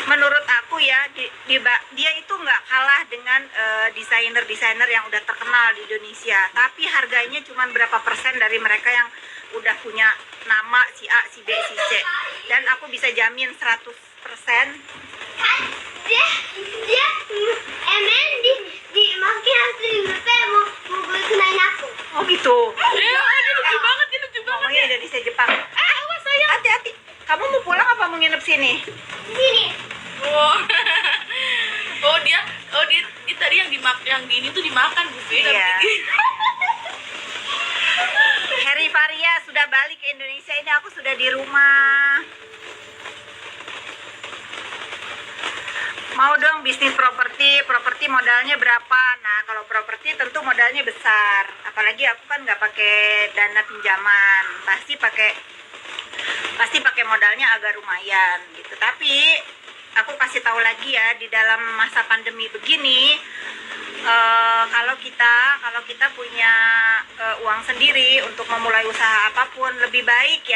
menurut aku ya, dia itu nggak kalah dengan desainer-desainer yang udah terkenal di Indonesia. Tapi harganya cuma berapa persen dari mereka yang udah punya nama si A, si B, si C. Dan aku bisa jamin 100%. dia emang di makin asli mau kenain aku. Oh gitu. Dia lucu banget, dia lucu banget. Ngomongnya Indonesia Jepang. Awas sayang. Hati-hati. Kamu mau pulang apa mau nginep sini? Di sini. Oh dia tadi yang ini tuh dimakan buffet. Iya. Heri Varia sudah balik ke Indonesia, ini aku sudah di rumah. Mau dong bisnis properti modalnya berapa? Nah, kalau properti tentu modalnya besar. Apalagi aku kan nggak pakai dana pinjaman, pasti pakai modalnya agak lumayan gitu. Tapi aku kasih tahu lagi ya, di dalam masa pandemi begini, kalau kita punya uang sendiri untuk memulai usaha apapun, lebih baik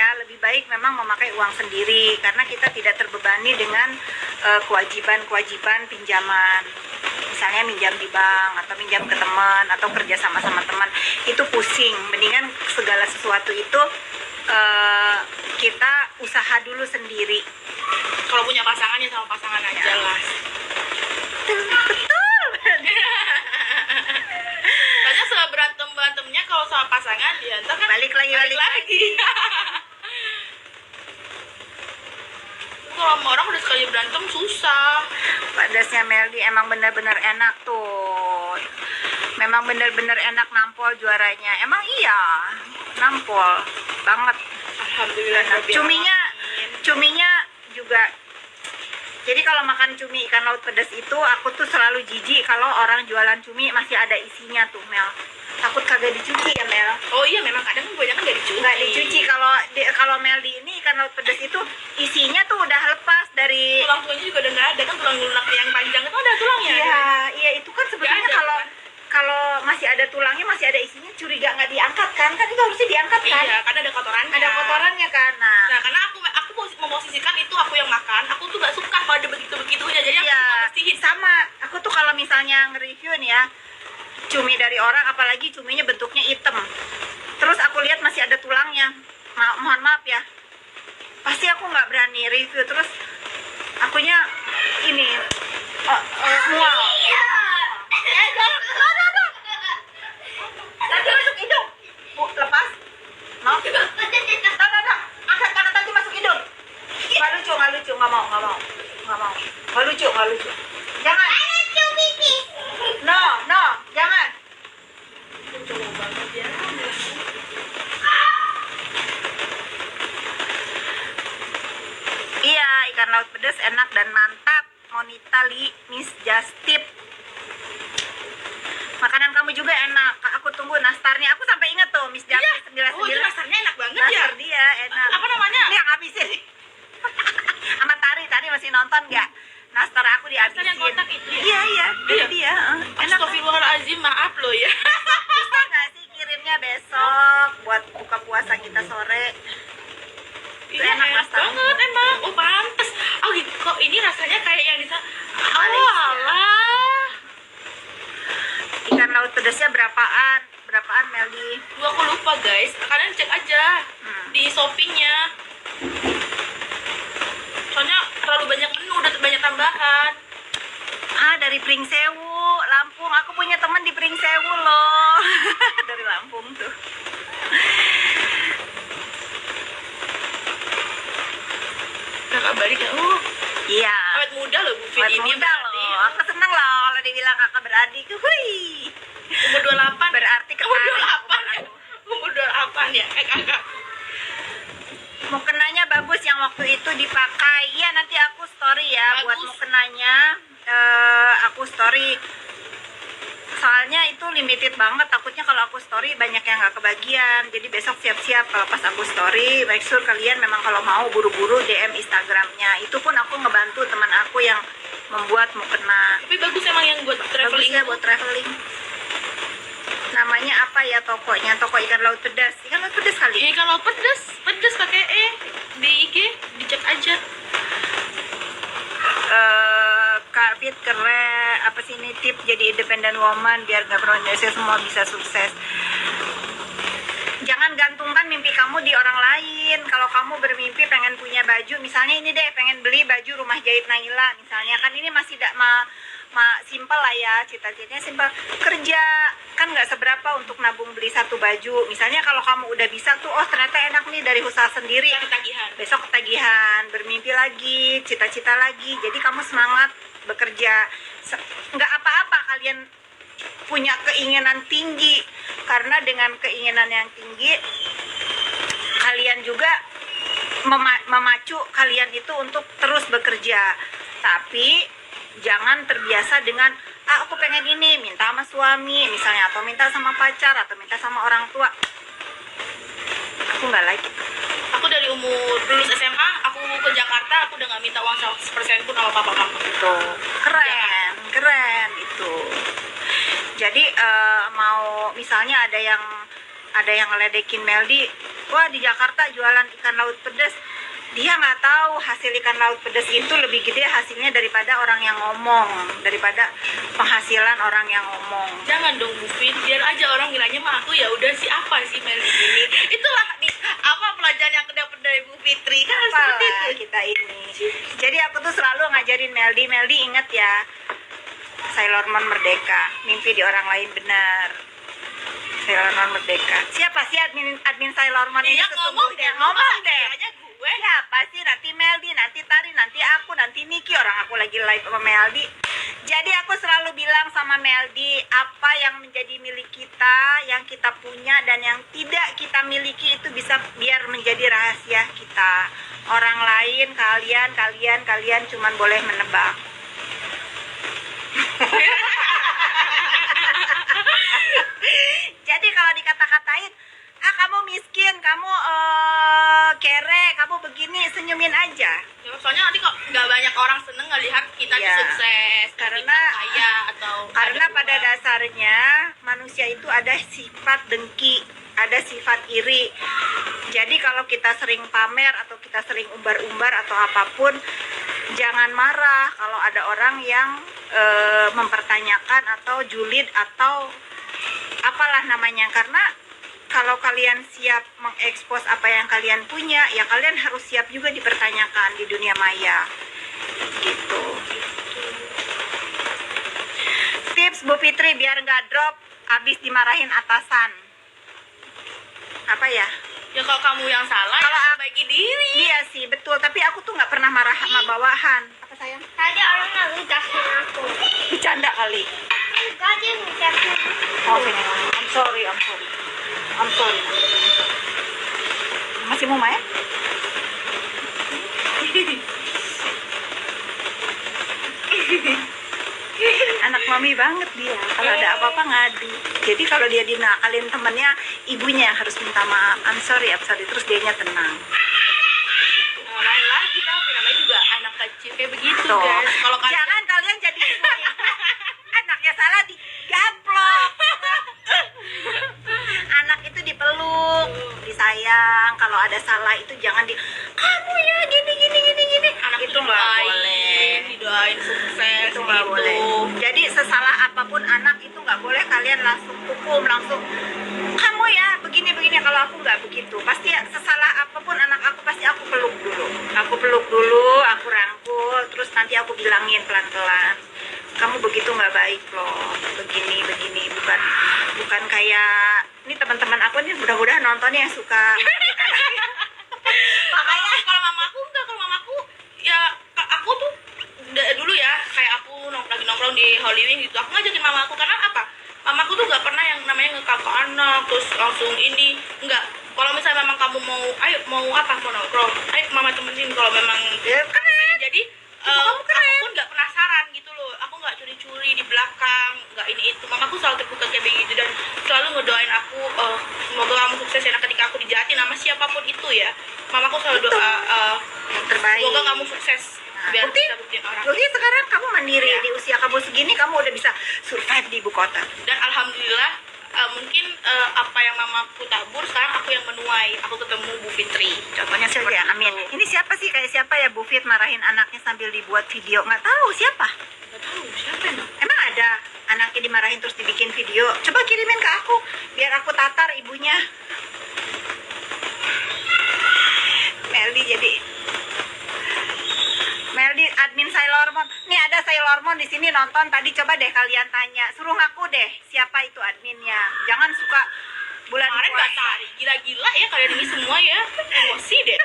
memang memakai uang sendiri, karena kita tidak terbebani dengan kewajiban pinjaman. Misalnya minjam di bank atau minjam ke teman atau kerja sama teman, itu pusing. Mendingan segala sesuatu itu kita usaha dulu sendiri. Kalau punya pasangannya sama pasangan aja lah. Betul. Karena seberantem-berantemnya kalau sama pasangan ya ntar kan Balik lagi. Kalau sama orang udah sekali berantem susah. Pedasnya Meldi emang benar-benar enak tuh. Memang benar-benar enak, nampol juaranya. Emang iya, nampol banget. Alhamdulillah. Cuminya juga Jadi kalau makan cumi ikan laut pedas itu aku tuh selalu jijik kalau orang jualan cumi masih ada isinya tuh, Mel. Takut kagak dicuci ya, Mel. Oh iya, memang kadang kebanyakan nggak dicuci. Nggak dicuci. Kalau Mel di ini ikan laut pedas itu isinya tuh udah lepas dari. Tulang-tulangnya juga udah nggak ada kan, tulang lunak yang panjang itu ada tulangnya. Iya itu kan sebetulnya Nggak ada, kalau kan? kalau masih ada tulangnya, masih ada isinya, curiga nggak diangkat kan itu harusnya diangkat kan. Iya, karena ada kotorannya. Ada kotorannya kan. Nah Karena aku memosisikan itu aku yang makan, aku tuh gak suka kalau ada begitu-begitunya, jadi aku iya, suka bersihin. sama aku tuh kalau misalnya nge-review nih ya cumi dari orang, apalagi cuminya bentuknya hitam, terus aku lihat masih ada tulangnya, mohon maaf ya, pasti aku nggak berani review. Terus akunya ini mual. Nanti masuk hidung. Bu, lepas. No. Angkat nanti masuk hidung. Nggak lucu, nggak mau. Nggak lucu. Jangan. No, jangan. Iya, ikan laut pedas enak dan mantap. Monita Li, Miss Justip. Makanan kamu juga enak. Aku tunggu nastarnya. Aku sampai ingat tuh Miss Justip 99. Oh, itu rasanya enak banget ya. Nastar dia enak. Apa namanya? Ini yang habisin. Sama Tari masih nonton nggak? Nastar aku dihabisin. Nastar yang kotak itu ya? Iya, Iya. dia. Enak. Astagfirullahaladzim, maaf loh ya. Bisa nggak sih kirimnya besok buat buka puasa kita sore? Iya, Enak, enak nastar. banget emang. Oh, pantes. Oh, gitu. Kok ini rasanya kayak yang di Malaysia. Oh, alah. Ikan laut pedasnya berapaan Meldi? Aku lupa guys, kalian cek aja di Shopee-nya. Soalnya terlalu banyak menu, udah banyak tambahan. Dari Pringsewu, Lampung. Aku punya teman di Pringsewu loh. Dari Lampung tuh. Kakak balik ya. Iya. Awet muda loh Bu Fit Awet ini. muda loh. Aku seneng loh kalau dibilang kakak beradik. Hui. Umur 28. Berarti Umur ketarik. 28 ya. Umur 28 ya. Kakak. Mukenanya bagus yang waktu itu dipakai. Iya, nanti aku story ya. Bagus. Buat mukenanya. Aku story. Soalnya itu limited banget. Takutnya kalau aku story banyak yang nggak kebagian. Jadi besok siap-siap kalau pas aku story. Make sure kalian memang kalau mau buru-buru DM Instagramnya. Itu pun aku ngebantu teman aku yang membuat mukena. Tapi bagus emang yang buat traveling. Bagusnya buat traveling. Namanya apa ya tokonya? Toko ikan laut pedas. Ikan laut pedas kali. Iya, kalau pedas pakai di IG, dicek aja. Kak Fit keren. Apa sih ini tip jadi independent woman biar gak berondasi, semua bisa sukses. Jangan gantungkan mimpi kamu di orang lain. Kalau kamu bermimpi pengen punya baju, misalnya ini deh, pengen beli baju rumah jahit Naila misalnya, kan ini masih simpel lah ya, cita-citanya simpel. Kerja kan nggak seberapa untuk nabung beli satu baju. Misalnya kalau kamu udah bisa tuh, oh ternyata enak nih dari usaha sendiri. Ketagihan. Besok ketagihan, bermimpi lagi, cita-cita lagi. Jadi kamu semangat bekerja. Nggak apa-apa kalian punya keinginan tinggi, karena dengan keinginan yang tinggi kalian juga memacu kalian itu untuk terus bekerja. Tapi jangan terbiasa dengan aku pengen ini, minta sama suami misalnya, atau minta sama pacar, atau minta sama orang tua. Aku nggak like itu. Aku dari umur lulus SMA, aku ke Jakarta, aku udah nggak minta uang 100% pun sama papa kamu. Itu keren itu. Jadi mau misalnya ada yang ngeledekin Meldi, wah di Jakarta jualan ikan laut pedas, dia nggak tahu hasil ikan laut pedas itu lebih gede hasilnya daripada orang yang ngomong, daripada penghasilan orang yang ngomong. Jangan dong Bu Fit, biar aja orang bilangnya mah aku ya udah sih apa sih Meldi ini. Itulah apa pelajaran yang aku dapat dari Bu Fitri kan seperti Apalah itu. kita ini. Jadi aku tuh selalu ngajarin Meldi ingat ya, Sailor Moon merdeka, mimpi di orang lain benar. Sailor Moon merdeka. Siapa sih admin Sailor Moon ini? Iya, ngomong deh, ngomong deh. Aja gue. Siapa sih? Nanti Meldi, nanti Tari, nanti aku, nanti Niki. Orang aku lagi live sama Meldi. Jadi aku selalu bilang sama Meldi, apa yang menjadi milik kita, yang kita punya dan yang tidak kita miliki itu bisa biar menjadi rahasia kita. Orang lain, kalian cuman boleh menebak. Jadi kalau dikata-katain, kamu miskin, kamu kere, kamu begini, senyumin aja. Ya, soalnya nanti kok nggak banyak orang seneng ngelihat kita Iya. sukses, Karena- kita kaya atau Karena ada pada uang. dasarnya manusia itu ada sifat dengki, ada sifat iri. Jadi kalau kita sering pamer atau kita sering umbar-umbar atau apapun, jangan marah kalau ada orang yang mempertanyakan atau julid atau apalah namanya. Karena kalau kalian siap mengekspos apa yang kalian punya, ya kalian harus siap juga dipertanyakan di dunia maya. Gitu. Tips Bu Fitri biar nggak drop abis dimarahin atasan. Apa ya? Ya kalau kamu yang salah, Kalau ya aku- perbaiki diri. Iya sih, betul. Tapi aku tuh nggak pernah marah sama bawahan. Apa sayang? Tadi orang nggak ngucapin aku. Bercanda kali. Enggak, dia ngucapin. Oh, sini. I'm sorry. Masih mau main? Anak mami banget dia. Kalau ada apa-apa ngadu. Jadi kalau dia dinakalin temennya, ibunya yang harus minta maaf. I'm sorry. Terus dianya tenang. Main lagi tapi namanya juga anak kecil kayak begitu Tuh. guys. Kalau kalian Jangan kalian jadi ibu-ibu. Anaknya salah digaplok. Anak itu dipeluk, disayang. Kalau ada salah itu jangan kamu ya gini. anak Itu itu nggak boleh. didoain sukses Itu nggak gitu. boleh. Jadi sesalah apapun anak itu nggak boleh kalian langsung hukum, langsung kamu ya begini. Kalau aku nggak begitu. Pasti sesalah apapun anak aku pasti aku peluk dulu, aku rangkul, terus nanti aku bilangin pelan-pelan. Kamu begitu nggak baik loh, begini, bukan kayak ini teman-teman aku nih mudah-mudahan nontonnya yang suka. Makanya kalau mamaku enggak, kalau mamaku ya aku tuh dulu ya kayak aku lagi nongkrong di Hollywood gitu, aku ngajakin mamaku karena apa? Mamaku tuh nggak pernah yang namanya ngekakak anak terus langsung ini, enggak. Kalau misalnya memang kamu mau, ayo mau apa, mau nongkrong, ayo mama temenin kalau memang Ya, kamu pengen jadi. kamu keren. Aku pun nggak penasaran gitu loh, aku nggak curi-curi di belakang, nggak ini itu. Mamaku selalu terbuka kayak begitu dan selalu ngedoain aku, semoga kamu sukses ya ketika aku dijahatin sama siapapun itu ya. Mamaku selalu doa, Yang terbaik. semoga kamu sukses Nah, biar bukti? bisa buktiin orang. Jadi sekarang kamu mandiri, Iya. di usia kamu segini kamu udah bisa survive di ibu kota. Dan alhamdulillah mungkin apa yang mamaku tabur sekarang aku yang menuai. Aku ketemu Bu Fitri contohnya Ya, seperti amin. itu. Ini siapa sih, kayak siapa ya Bu Fit marahin anaknya sambil dibuat video? Nggak tahu siapa. Nggak tahu siapa emang. Emang ada anaknya dimarahin terus dibikin video? Coba kirimin ke aku biar aku tatar ibunya. Meldi admin Sailor Moon. Nih ada Sailor Moon di sini nonton tadi, coba deh kalian tanya. Suruh ngaku deh siapa itu adminnya. Jangan suka bulan Kemarin puasa. Batari gila-gila ya kalian ini semua ya, emosi deh.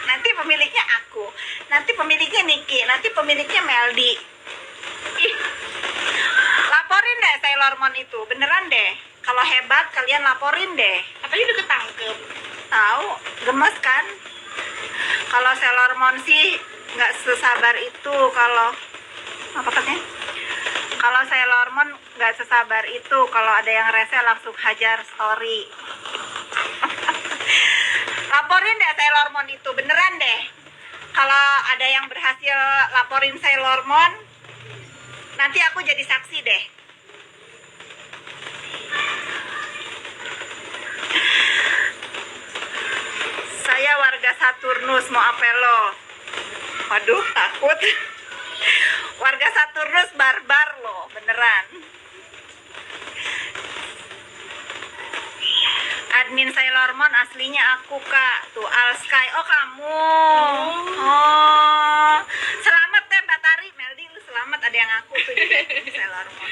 Nanti pemiliknya aku, nanti pemiliknya Niki, nanti pemiliknya Meldi. Ih, laporin deh Sailor Moon itu, beneran deh. Kalau hebat kalian laporin deh. Katanya udah ketangkep. Tahu, gemes kan? Kalau Sailor Moon sih nggak sesabar itu. Kalau apa katanya? Kalau Sailor Moon nggak sesabar itu. Kalau ada yang rese langsung hajar story. Laporin deh Sailor Moon itu, beneran deh. Kalau ada yang berhasil laporin Sailor Moon, nanti aku jadi saksi deh. Saya warga Saturnus, mau apel lo. Waduh, takut. Warga Saturnus barbar loh, beneran. Admin Sailor Moon aslinya aku, Kak. Tuh, Alsky. Oh, kamu. Oh. Selamat deh, Mbak Tari. Meldi, lu selamat. Ada yang aku tuh jadi admin Sailor Moon.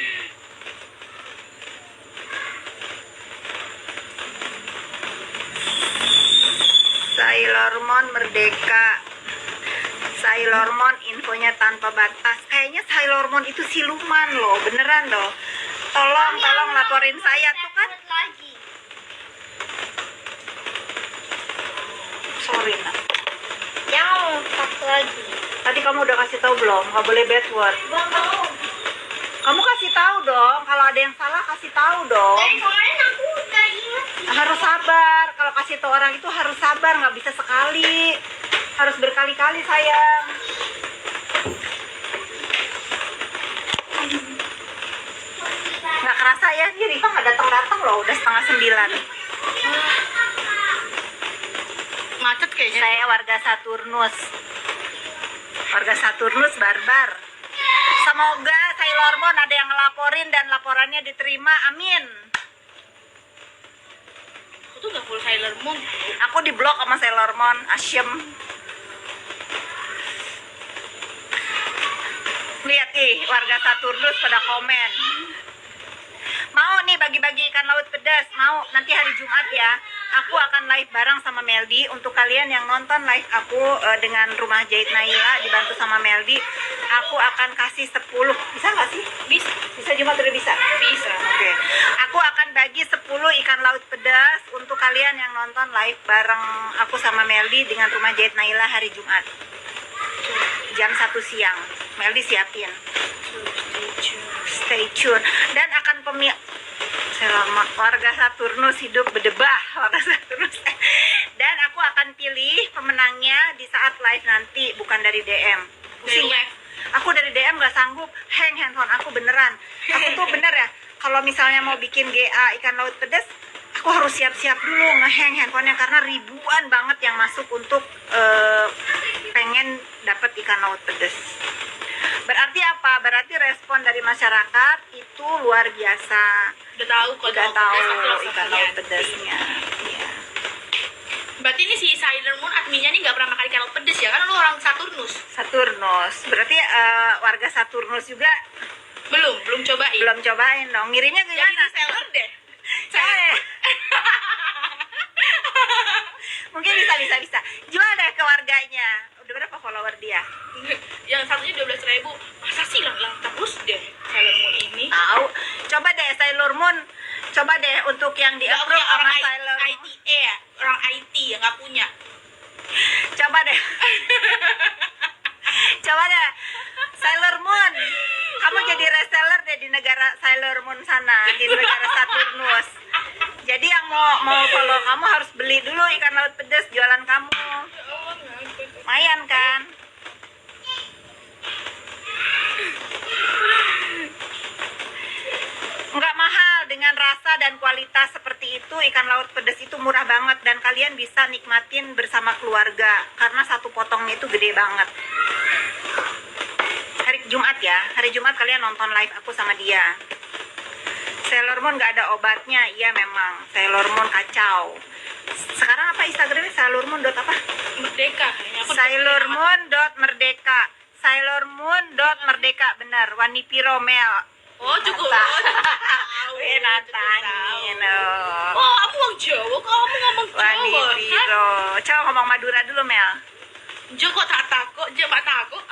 Sailor Moon merdeka. Sailor Moon infonya tanpa batas. Kayaknya Sailor Moon itu siluman loh, beneran loh. Tolong laporin saya tuh kan. Lagi. Sorry nak. Yang satu lagi. Tadi kamu udah kasih tahu belum? Nggak boleh bad word. Belum tahu. Kamu kasih tahu dong. Kalau ada yang salah kasih tahu dong. Dari kemarin aku udah ingat. Harus sabar. Kalau kasih tahu orang itu harus sabar. Nggak bisa sekali. Harus berkali-kali sayang. Nggak kerasa ya. Dia Riva nggak datang-datang loh. Udah 8:30. Macet kayaknya. Saya warga Saturnus. Warga Saturnus barbar. Semoga Sailor Moon ada yang ngelaporin dan laporannya diterima. Amin. Aku tuh gak full Sailor Moon. Aku diblok sama Sailor Moon. Asyem. Lihat warga Saturnus pada komen. Mau nih bagi-bagi ikan laut pedas. Mau nanti hari Jumat ya. Aku akan live bareng sama Meldi. Untuk kalian yang nonton live aku dengan Rumah Jahit Naila dibantu sama Meldi, aku akan kasih 10. Bisa nggak sih? Bisa. Bisa Jumat udah bisa? Bisa. Oke. Aku akan bagi 10 ikan laut pedas untuk kalian yang nonton live bareng aku sama Meldi dengan Rumah Jahit Naila hari Jumat. Jam 1 siang. Meldi siapin. Stay tune. Dan akan selamat warga Saturnus hidup berdebah warga Saturnus. Dan aku akan pilih pemenangnya di saat live nanti, bukan dari DM. Pusing ya. Aku dari DM gak sanggup hang handphone aku beneran. Aku tuh bener ya, kalau misalnya mau bikin GA ikan laut pedas, aku harus siap-siap dulu ngehang handphonenya karena ribuan banget yang masuk untuk pengen dapat ikan laut pedas. Berarti apa? Berarti respon dari masyarakat itu luar biasa. Udah tahu kok. Udah tahu ikan laut pedasnya. Iya. Berarti ini si Sailor Moon adminnya nih gak pernah makan ikan laut pedas ya? Kan lu orang Saturnus. Saturnus. Berarti warga Saturnus juga Belum cobain. belum cobain dong. Ngirimnya ke Jadi mana? reseller deh. Eh. Mungkin bisa. Jual deh ke warganya. Udah berapa follower dia? Yang satunya 12.000. Masa sih lang terus deh Sailor Moon ini? Tahu. Coba deh Sailor Moon. Coba deh untuk yang di Gak approve punya sama orang Sailor Moon. ITA ya? Orang IT yang gak punya. Coba deh. Coba deh. Sailor Moon. Kamu jadi reseller deh di negara Sailor Moon sana, di negara Saturnus. Jadi yang mau follow kamu harus beli dulu ikan laut pedas jualan kamu. Lumayan kan? Nggak mahal, dengan rasa dan kualitas seperti itu ikan laut pedas itu murah banget dan kalian bisa nikmatin bersama keluarga karena satu potongnya itu gede banget. Hari Jumat ya, hari Jumat kalian nonton live aku sama dia. Sailor Moon nggak ada obatnya, iya memang Sailor Moon kacau. Sekarang apa Instagramnya? Sailor Moon dot apa? Merdeka kayaknya. Sailor Moon dot merdeka. Sailor Moon dot merdeka, benar. Wani Piro Mel. Oh cukup. Natangin. Oh kamu orang Jawa, kamu ngomong Wani Jawa. Hah? Piro. Coba ngomong Madura dulu Mel. Jo kok tak takut, Jo tak takut.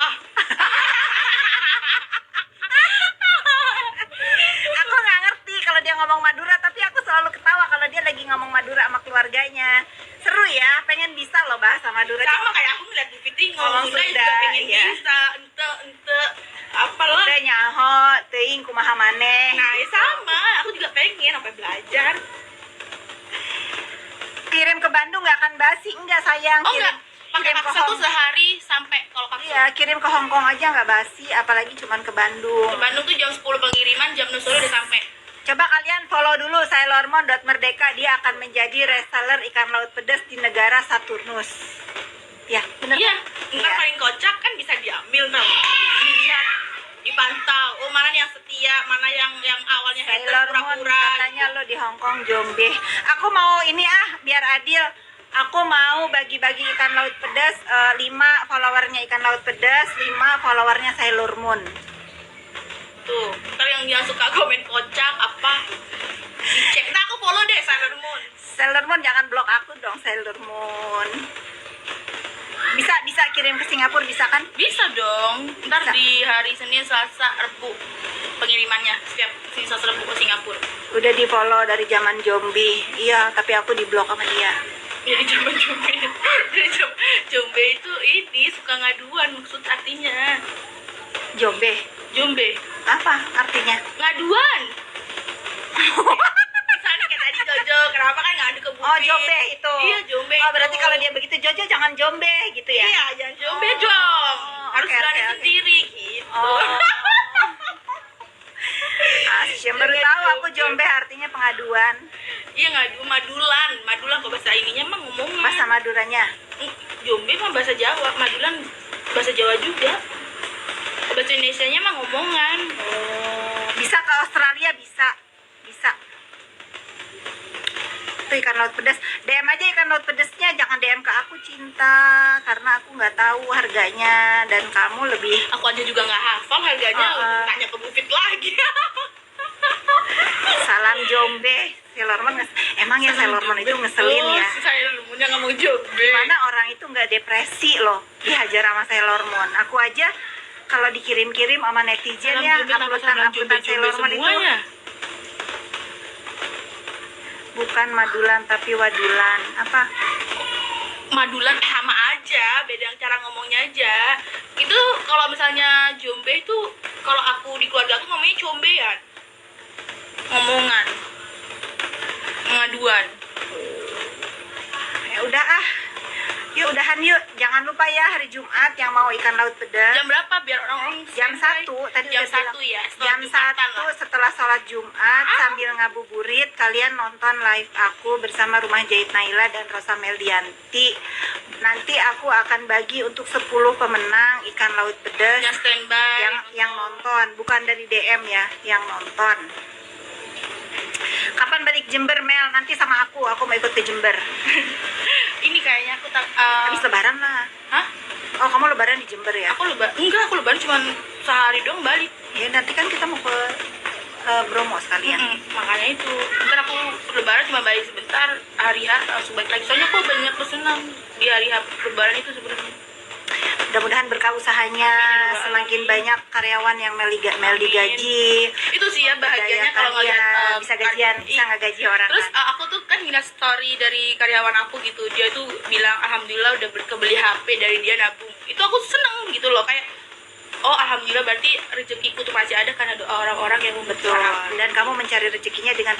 Aku nggak ngerti kalau dia ngomong Madura, tapi aku selalu ketawa kalau dia lagi ngomong Madura sama keluarganya. Seru ya, pengen bisa loh bahasa Madura. Sama kayak aku ngeliat Bu Fitri ngomong Ngomong Sunda juga Sunda, pengen iya. bisa. Ente apalah. Udah nyaho, teuing kumaha maneh. Nah ya sama, aku juga pengen sampai belajar. Kirim ke Bandung nggak akan basi, enggak sayang. Oh enggak, pakai kirim ke paksa tuh Hong- sehari sampai kalau paksa. Iya, kirim ke Hong Kong aja nggak basi, apalagi cuman ke Bandung. Ke Bandung tuh jam 10 pengiriman, jam 6 sore udah sampai. Coba kalian follow dulu sailormoon.merdeka, dia akan menjadi reseller ikan laut pedas di negara Saturnus. Ya, bener. Iya, Iya. ntar paling kocak kan bisa diambil tau. Dilihat, dipantau. Oh mana nih yang setia, mana yang awalnya hater Sailor Moon pura-pura. katanya lo di Hong Kong Jombe. Aku mau ini biar adil. Aku mau bagi-bagi ikan laut pedas, 5 followernya ikan laut pedas, 5 followernya Sailor Moon. Tuh, ntar yang suka komen kocak apa dicek. Nah aku follow deh Sailor Moon. Sailor Moon jangan blok aku dong Sailor Moon. Bisa kirim ke Singapura bisa kan? Bisa dong. Ntar Bisa. di hari Senin, Selasa, Rebu pengirimannya setiap Senin, Selasa, Rebu ke Singapura. Udah di follow dari zaman zombie. Iya, tapi aku di blok sama dia. Jadi zaman Jombe. Jadi Jombe itu ini suka ngaduan maksud artinya. Jombe. Jombe Apa artinya? ngaduan. Misalnya kayak tadi Jojo, kenapa kan ngadu ke Bupit? Oh, Jombe itu. Iya, Jombe. Oh, berarti itu. kalau dia begitu Jojo jangan Jombe gitu ya? Iya, jangan Jombe Oh, dong. Harus oke, berani oke. sendiri gitu. Oh. Asyik baru tahu aku Jombe artinya pengaduan. Iya ngadu Madulan. Madulan kok bahasa ininya mah ngomongan. Bahasa Maduranya. Jombe mah bahasa Jawa, Madulan bahasa Jawa juga. Bahasa Indonesianya mah ngomongan. Bisa ke Australia bisa. Bisa. Tuh ikan laut pedas. DM aja ikan laut pedasnya, jangan DM ke aku Cinta, karena aku nggak tahu harganya dan kamu lebih. Aku aja juga nggak hafal harganya, tanya ke Bupit lagi. Salam Jombe. Sailor Moon emang ya Sailor Moon itu ngeselin ya. Sailor Moonnya ngomong Jombe. Gimana orang itu nggak depresi loh dihajar sama Sailor Moon. Aku aja kalau dikirim-kirim sama netizen ya uploadan Sailor Moon itu bukan Madulan tapi Wadulan. Apa? Madulan sama aja, beda cara ngomongnya aja. Itu kalau misalnya Jombe itu kalau aku di keluarga aku ngomongnya combean. Ngomongan. Pengaduan. Ya udah ah. Yuk udahan yuk. Jangan lupa ya hari Jumat yang mau ikan laut pedas. Jam berapa biar orang-orang Jam standby? 1 tadi Jam udah bilang. 1 ya. setelah Jam Jumatan 1 lah. setelah sholat Jumat sambil ngabuburit kalian nonton live aku bersama Rumah Jahit Naila dan Rosa Meldianti. Nanti aku akan bagi untuk 10 pemenang ikan laut pedas Yang standby. yang nonton, bukan dari DM ya, yang nonton. Kapan balik Jember Mel? Nanti sama aku mau ikut ke Jember. Ini kayaknya aku tak Habis lebaran lah. hah? Oh, kamu lebaran di Jember ya? Enggak, aku lebaran cuma sehari doang balik. Ya nanti kan kita mau ke Bromo sekalian. Makanya itu. Ntar aku lebaran cuma balik sebentar, hari H langsung balik lagi. Soalnya aku banyak pesanan di hari H lebaran itu sebenarnya. Mudah-mudahan berkah usahanya semakin banyak karyawan yang Mel digaji. Itu sih ya bahagianya kalau ngeliat bisa gajian, bisa nggak gaji orang. Terus kan? aku tuh kan ngeliat story dari karyawan aku gitu, dia tuh bilang alhamdulillah udah kebeli HP dari dia nabung. Itu aku seneng gitu loh, kayak oh alhamdulillah berarti rezekiku tuh masih ada karena doa orang-orang yang membantu Betul. aku. Dan kamu mencari rezekinya dengan